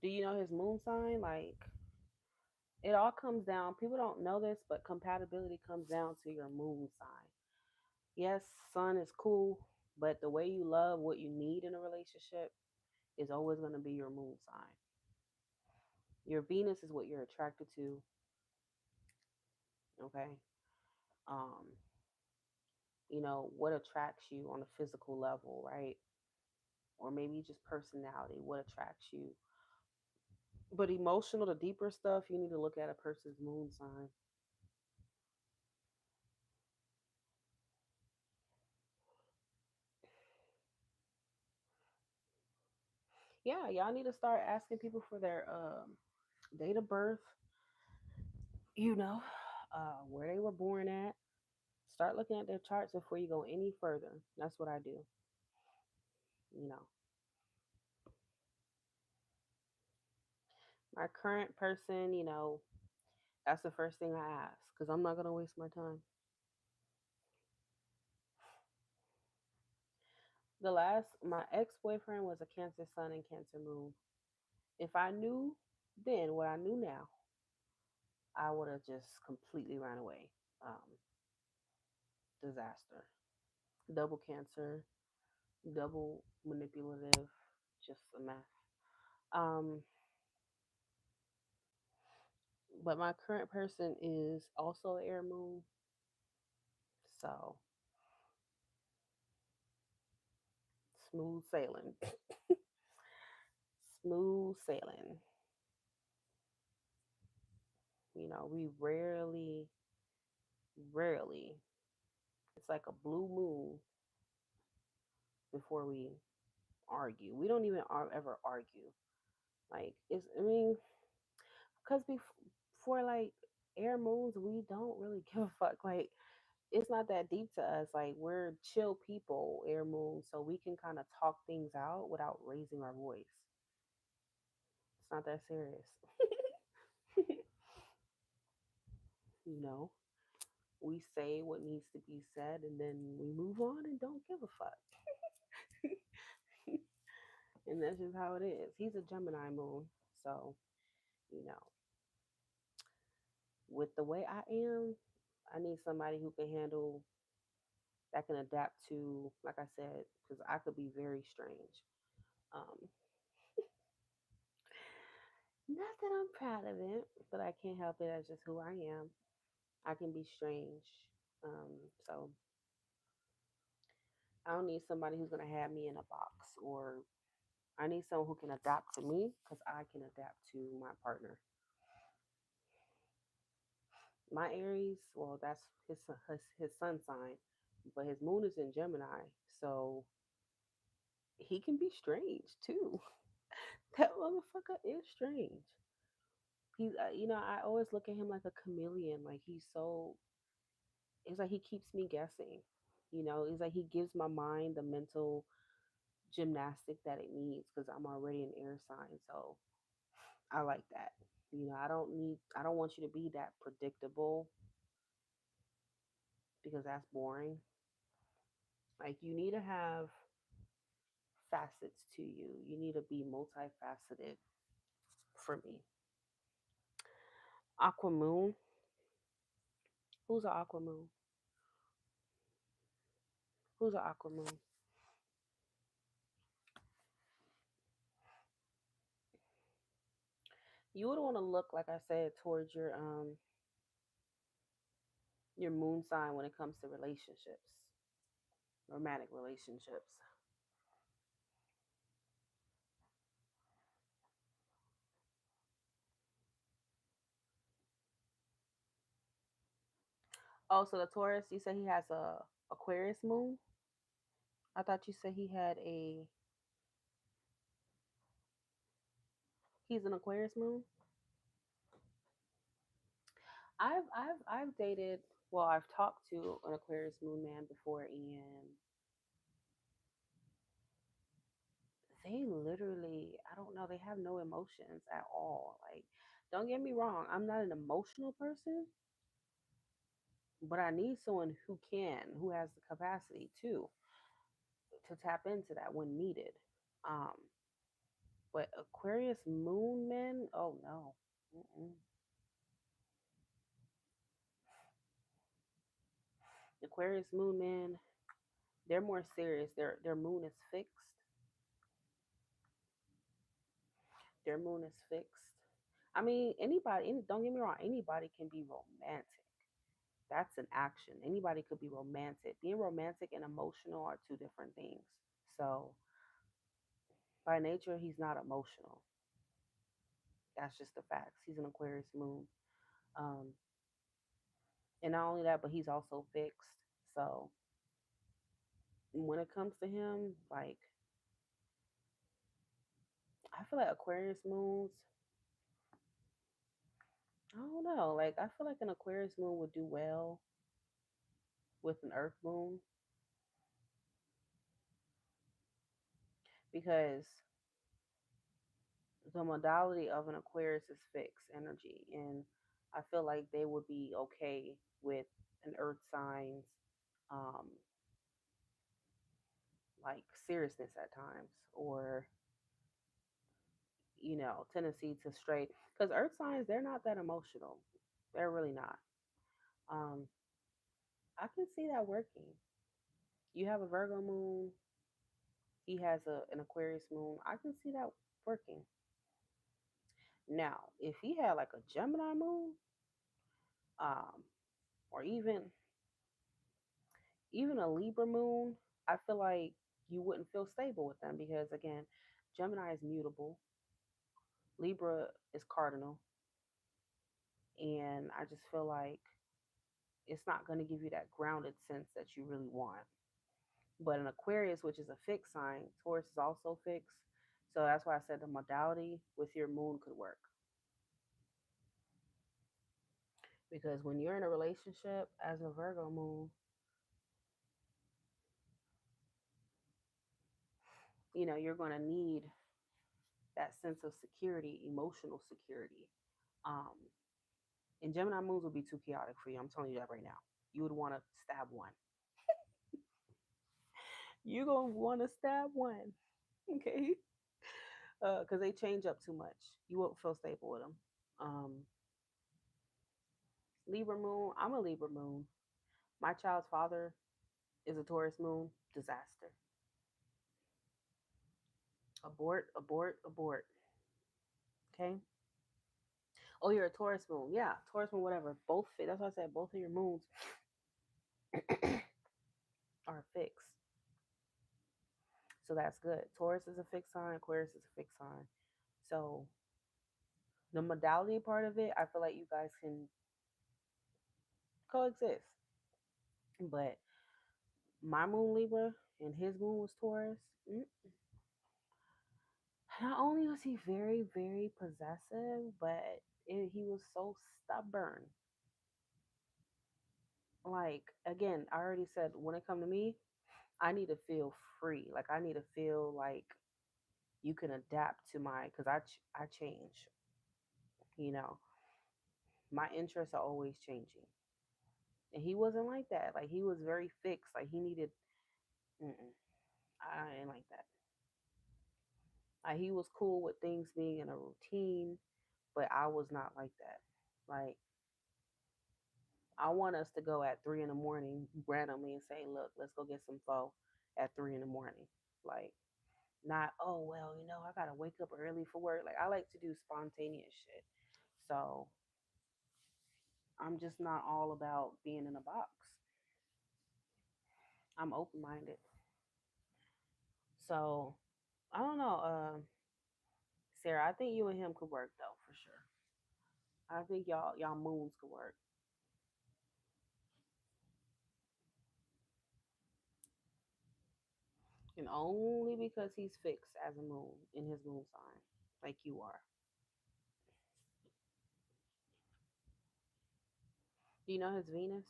do you know his moon sign? Like, it all comes down. People don't know this, but compatibility comes down to your moon sign. Yes, sun is cool, but the way you love, what you need in a relationship, is always going to be your moon sign. Your Venus is what you're attracted to. Okay. Um, what attracts you on a physical level, right? Or maybe just personality, what attracts you. But emotional, the deeper stuff, you need to look at a person's moon sign. Yeah, y'all need to start asking people for their date of birth, you know, where they were born at. Start looking at their charts before you go any further. That's what I do. You know, my current person, that's the first thing I ask because I'm not going to waste my time. My ex boyfriend was a Cancer sun and Cancer moon. If I knew then what I knew now, I would have just completely ran away. Disaster. Double Cancer, double manipulative, just a mess. Um, but my current person is also air moon, so smooth sailing, smooth sailing. We rarely, it's like a blue moon before we argue. We don't even ever argue. Like I mean, because before like air moons, we don't really give a fuck. Like it's not that deep to us. Like we're chill people, air moon, so we can kind of talk things out without raising our voice. It's not that serious. you know, we say what needs to be said, and then we move on and don't give a fuck. And that's just how it is. He's a Gemini moon, so you know, with the way I am, I need somebody who can handle that can adapt to, like I said, because I could be very strange. Um, Not that I'm proud of it, but I can't help it. That's just who I am. I can be strange. Um, so I don't need somebody who's gonna have me in a box, or I need someone who can adapt to me because I can adapt to my partner. My Aries, well, that's his sun sign, but his moon is in Gemini, so he can be strange too. That motherfucker is strange. He's, I always look at him like a chameleon. Like it's like he keeps me guessing. It's like he gives my mind the mental gymnastic that it needs because I'm already an air sign. So I like that. I don't want you to be that predictable because that's boring. Like, you need to have facets to you. You need to be multifaceted for me. Aqua Moon. Who's an Aqua Moon? Who's an Aqua Moon? You would want to look, like I said, towards your moon sign when it comes to relationships, romantic relationships. Oh, so the Taurus, you said he has a Aquarius moon? I thought you said he's an Aquarius moon. I've dated, well, I've talked to an Aquarius moon man before, and they literally, I don't know, they have no emotions at all. Like, don't get me wrong, I'm not an emotional person, but I need someone who has the capacity to tap into that when needed. Um, but Aquarius moon men, oh no. Mm-mm. Aquarius moon men, they're more serious. Their moon is fixed. Their moon is fixed. I mean, don't get me wrong, anybody can be romantic. That's an action. Anybody could be romantic. Being romantic and emotional are two different things. So, by nature, he's not emotional. That's just the facts. He's an Aquarius moon. Um, and not only that, but he's also fixed. So, when it comes to him, like, I feel like Aquarius moons, I don't know. Like, I feel like an Aquarius moon would do well with an Earth moon because the modality of an Aquarius is fixed energy, and I feel like they would be okay with an Earth signs, um, like seriousness at times, or tendency to stray. Because Earth signs, they're not that emotional. They're really not. Um, I can see that working. You have a Virgo moon. He has an Aquarius moon. I can see that working. Now, if he had like a Gemini moon, um, or even a Libra moon, I feel like you wouldn't feel stable with them because again, Gemini is mutable, Libra is cardinal, and I just feel like it's not going to give you that grounded sense that you really want. But an Aquarius, which is a fixed sign, Taurus is also fixed. So that's why I said the modality with your moon could work. Because when you're in a relationship as a Virgo moon, you're going to need that sense of security, emotional security. Um, and Gemini moons would be too chaotic for you. I'm telling you that right now. You would want to stab one. You're going to want to stab one. Okay. Because they change up too much. You won't feel stable with them. Um, Libra moon, I'm a Libra moon. My child's father is a Taurus moon. Disaster. Abort, abort, abort. Okay. Oh, you're a Taurus moon. Yeah, Taurus moon, whatever. Both fit. That's why I said both of your moons are fixed. So that's good. Taurus is a fixed sign. Aquarius is a fixed sign. So the modality part of it, I feel like you guys can coexist. But my moon Libra and his moon was Taurus. Not only was he very, very possessive, but he was so stubborn. Like, again, I already said, when it come to me, I need to feel free. Like, I need to feel like you can adapt to my, because I change. You know, my interests are always changing, and he wasn't like that. Like, he was very fixed. Like, he needed. Mm-mm, I ain't like that. Like, he was cool with things being in a routine, but I was not like that. Like, I want us to go at 3 in the morning randomly and say, look, let's go get some pho at 3 in the morning. Like, not, oh, well, I got to wake up early for work. Like, I like to do spontaneous shit. So I'm just not all about being in a box. I'm open minded. So I don't know. Sarah, I think you and him could work though, for sure. I think y'all moons could work. And only because he's fixed as a moon in his moon sign, like you are. Do you know his Venus?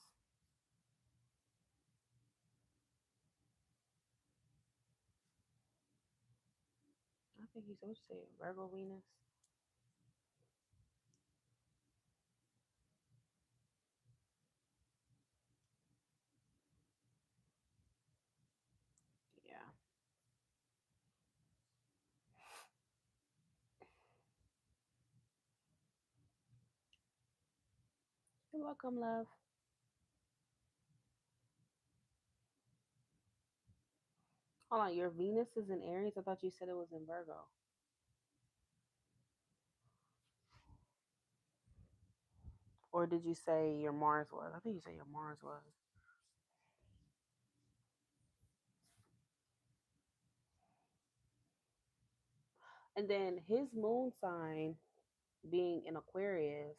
I think he's, what you say, Virgo Venus? Yeah. You're welcome, love. Hold on, your Venus is in Aries? I thought you said it was in Virgo. Or did you say your Mars was? I think you said your Mars was. And then his moon sign being in Aquarius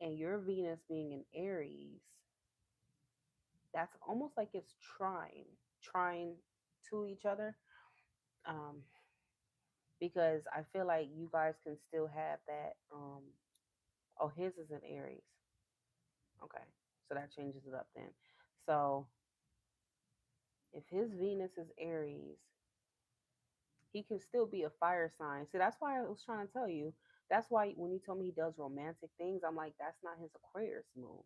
and your Venus being in Aries, that's almost like it's trying to each other. Um, because I feel like you guys can still have that. Oh, his is in Aries. Okay, so that changes it up then. So if his Venus is Aries, he can still be a fire sign. See, that's why I was trying to tell you. That's why when you told me he does romantic things, I'm like, that's not his Aquarius moon.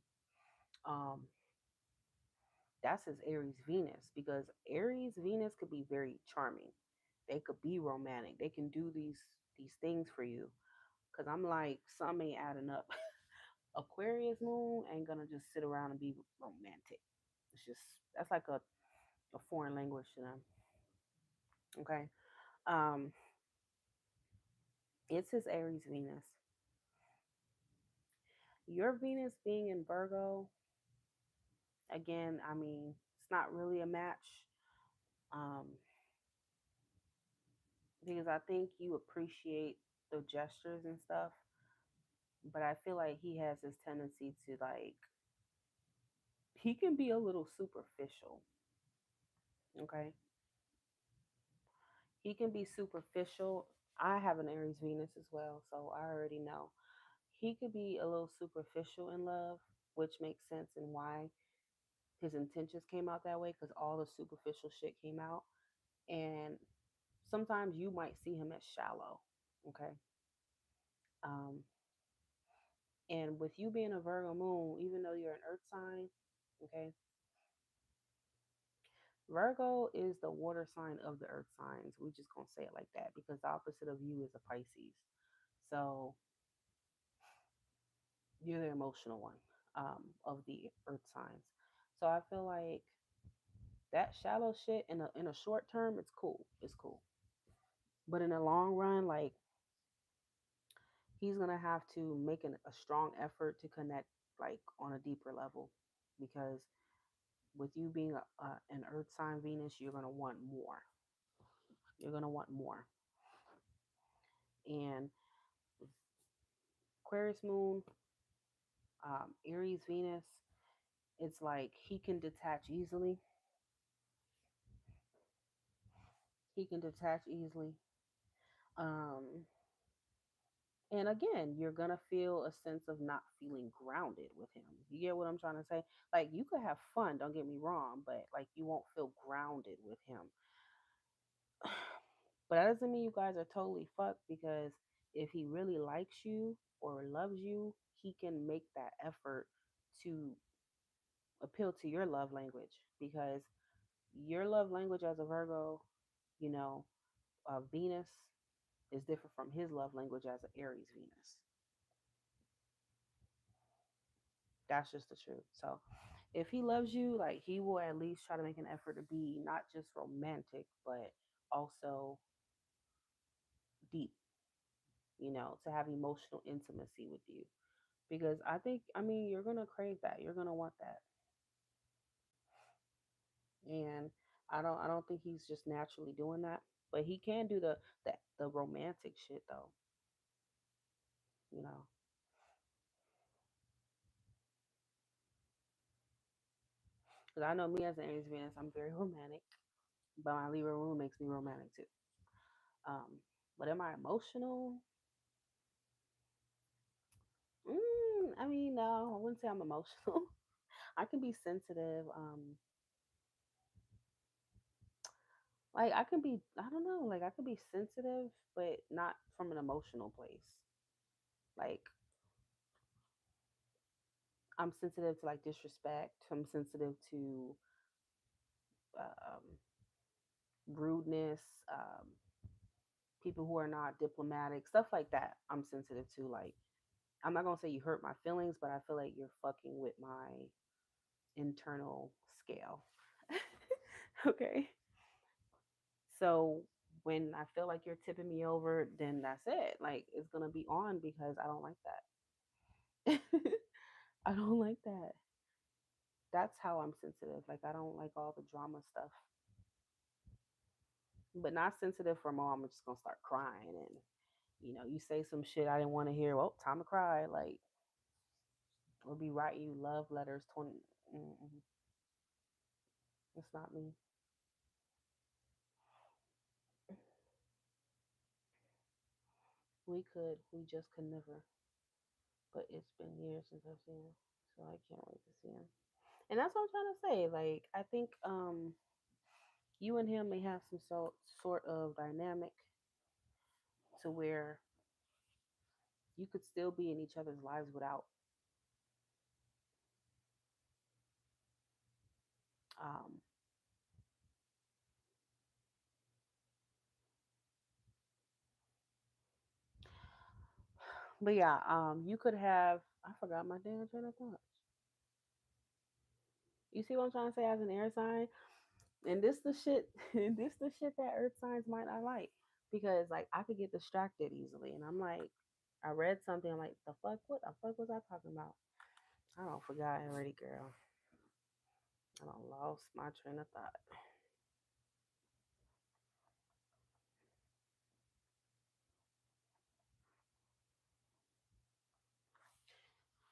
Um, that's his Aries Venus, because Aries Venus could be very charming. They could be romantic. They can do these things for you. Cause I'm like, some ain't adding up. Aquarius moon ain't gonna just sit around and be romantic. It's just, that's like a foreign language to them. Okay. Um, it's his Aries Venus. Your Venus being in Virgo, again, I mean, it's not really a match. Um, because I think you appreciate the gestures and stuff, but I feel like he has this tendency to, like, he can be a little superficial. Okay. He can be superficial. I have an Aries Venus as well, so I already know. He could be a little superficial in love, which makes sense and why his intentions came out that way, because all the superficial shit came out. And sometimes you might see him as shallow. Okay. Um, and with you being a Virgo moon, even though you're an earth sign, okay, Virgo is the water sign of the earth signs. We just gonna say it like that because the opposite of you is a Pisces. So you're the emotional one, of the earth signs. So I feel like that shallow shit in a short term, it's cool. It's cool. But in the long run, like, he's gonna have to make a strong effort to connect, like, on a deeper level, because with you being an earth sign Venus, you're gonna want more. You're gonna want more. And Aquarius moon, Aries Venus. it's like he can detach easily. He can detach easily. Um, and again, you're gonna feel a sense of not feeling grounded with him. You get what I'm trying to say? Like you could have fun, don't get me wrong, but like you won't feel grounded with him. But that doesn't mean you guys are totally fucked because if he really likes you or loves you, he can make that effort to appeal to your love language because your love language as a Virgo, you know, Venus is different from his love language as an Aries Venus. That's just the truth. So if he loves you, like he will at least try to make an effort to be not just romantic, but also deep, to have emotional intimacy with you. Because I mean, you're gonna crave that. You're gonna want that. And I don't think he's just naturally doing that. But he can do the romantic shit though, you know. Because I know me as an Aries Venus, I'm very romantic, but my Libra moon makes me romantic too. But am I emotional? I mean, no, I wouldn't say I'm emotional. I can be sensitive. Like I can be, I don't know, like I could be sensitive, but not from an emotional place. Like I'm sensitive to like disrespect. I'm sensitive to um, rudeness, people who are not diplomatic, stuff like that. I'm sensitive to. Like I'm not gonna say you hurt my feelings, but I feel like you're fucking with my internal scale. Okay. So when I feel like you're tipping me over, then that's it. Like it's gonna be on because I don't like that. I don't like that. That's how I'm sensitive. Like I don't like all the drama stuff. But not sensitive from, oh, I'm just gonna start crying and you say some shit I didn't want to hear. Well, time to cry. Like we'll be writing you love letters 20. Mm-mm, it's not me. We just could never. But it's been years since I've seen him, so I can't wait to see him. And that's what I'm trying to say. Like I think you and him may have some sort of dynamic to where you could still be in each other's lives without um but yeah, you could have, I forgot my damn train of thought. You see what I'm trying to say as an air sign? And this the shit this the shit that earth signs might not like. Because like I could get distracted easily and I'm like, I read something, I'm like, the fuck, what the fuck was I talking about? I don't forgot already, girl. I don't lost my train of thought.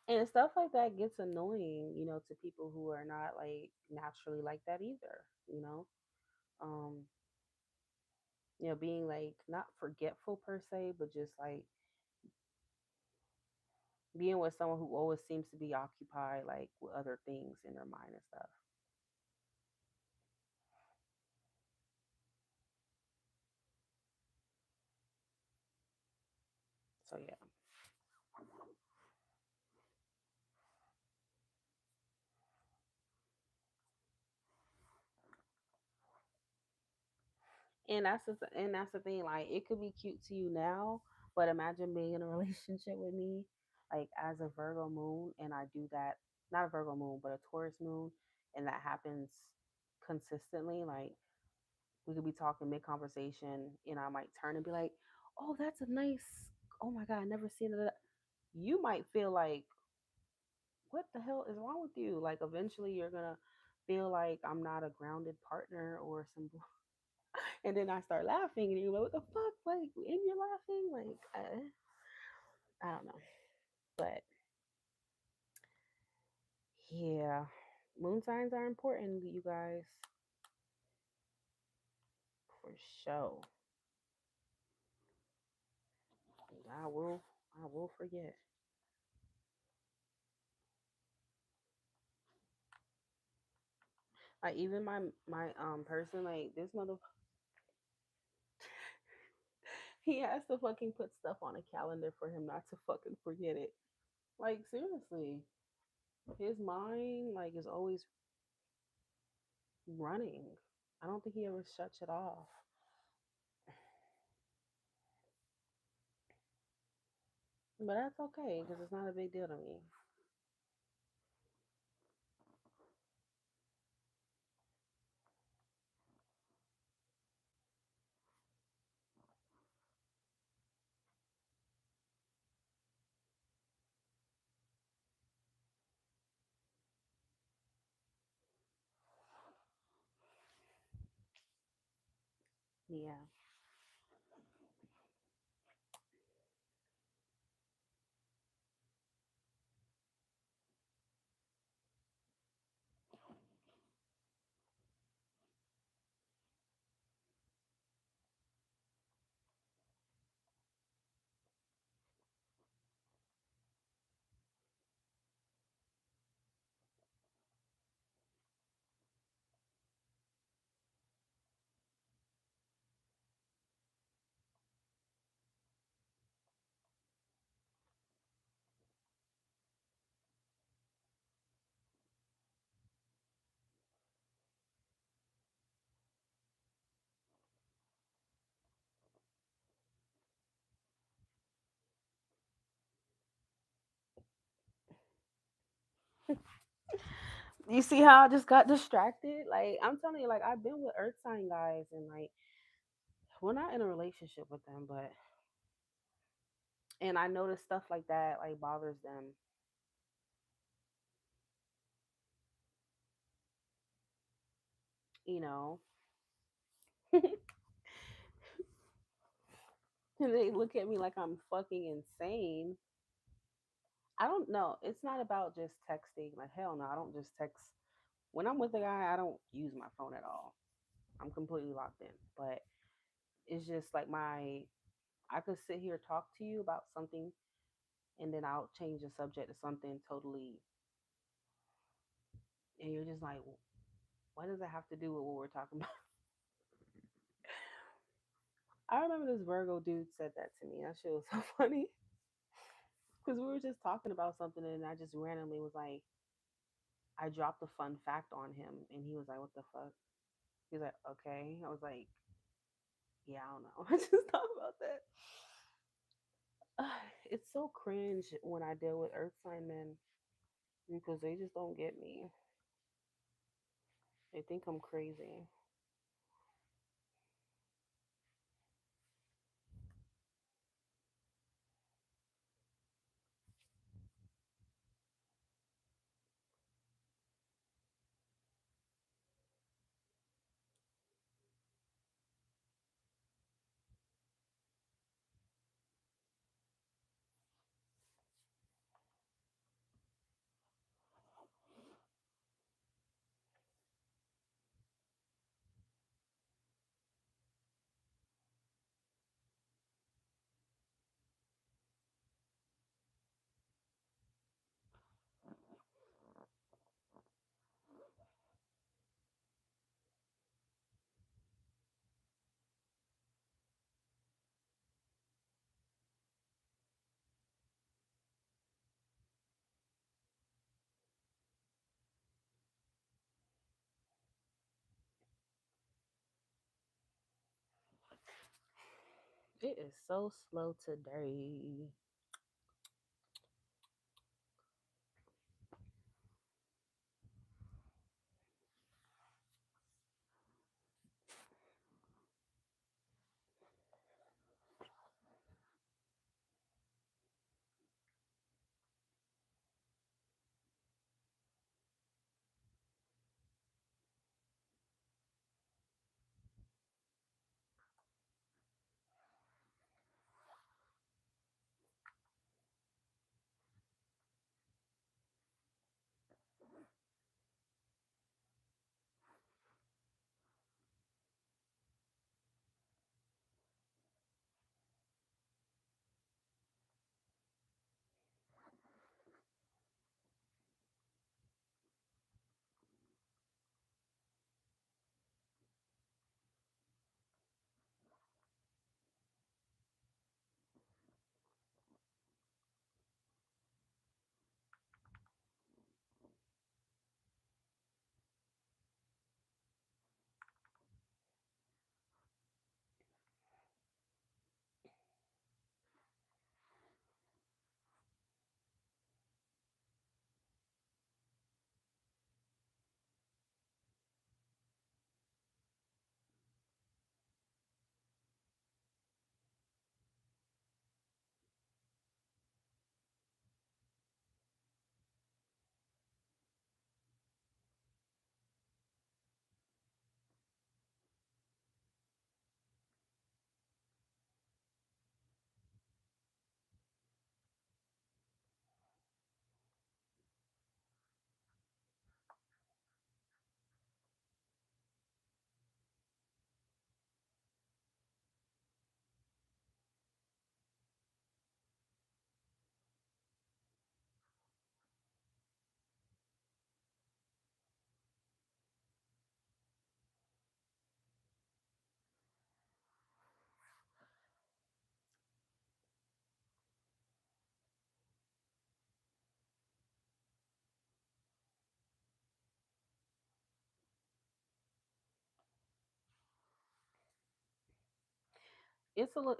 And stuff like that gets annoying, to people who are not like naturally like that either, you know. Um, being like not forgetful per se, but just like being with someone who always seems to be occupied like with other things in their mind and stuff. So yeah. And that's the thing. Like it could be cute to you now, but imagine being in a relationship with me, like as a Virgo moon, and I do that. Not a Virgo moon, but a Taurus moon, and that happens consistently. Like we could be talking mid conversation, and I might turn and be like, "Oh, that's a nice. Oh my god, I never seen it." You might feel like, "What the hell is wrong with you?" Like eventually, you're gonna feel like I'm not a grounded partner or some. And then I start laughing, and you're like, "What the fuck?" Like, and you're laughing, like, I don't know, but yeah. Moon signs are important, you guys, for sure. I will, I will forget. Like even my person, like this mother, he has to fucking put stuff on a calendar for him not to fucking forget it. Like seriously, his mind like is always running. I don't think he ever shuts it off. But that's okay because it's not a big deal to me. Yeah. You see how I just got distracted? Like I'm telling you, like I've been with Earth sign guys, and like we're not in a relationship with them, but and I notice stuff like that like bothers them, you know. And they look at me like I'm fucking insane. I don't know. It's not about just texting. Like hell no, I don't just text. When I'm with a guy, I don't use my phone at all. I'm completely locked in. But it's just like my I could sit here talk to you about something and then I'll change the subject to something totally and you're just like, what does it have to do with what we're talking about? I remember this Virgo dude said that to me. That shit was so funny because we were just talking about something and I just randomly was like, I dropped a fun fact on him and he was like, what the fuck? He was like, okay. I was like, yeah, I don't know. I just thought about that. It's so cringe when I deal with earth sign men because they just don't get me. They think I'm crazy. It is so slow today.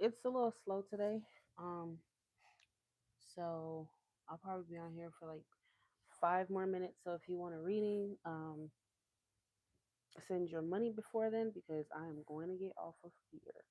it's a little slow today. Um, so I'll probably be on here for like 5 more minutes. So if you want a reading, send your money before then because I am going to get off of here.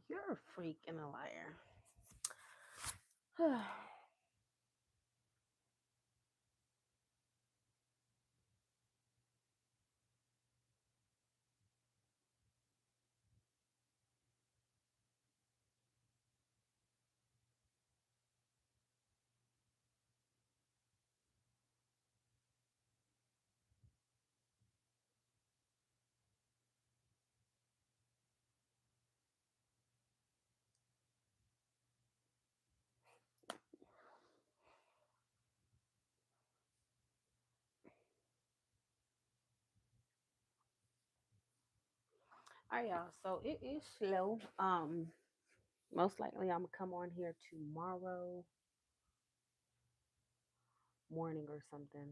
You're a freak and a liar. All right, y'all. So it is slow. Most likely I'm gonna come on here tomorrow morning or something.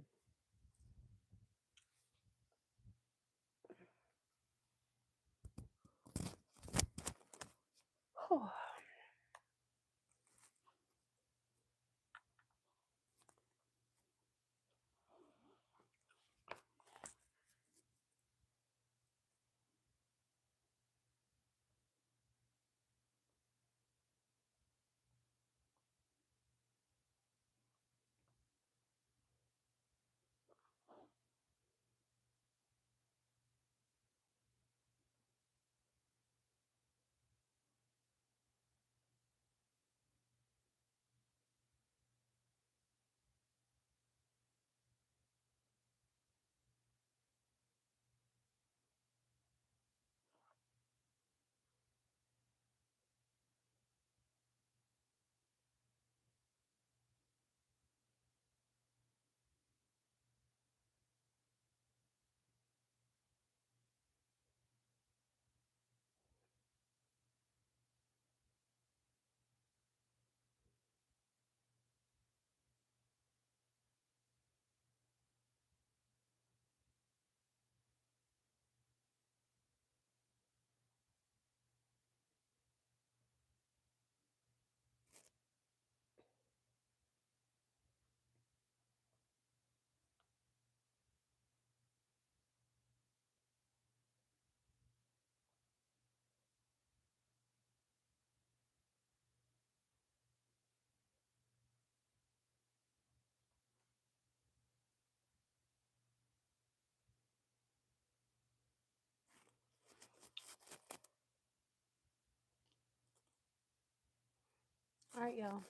All right, y'all.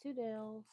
Toodles.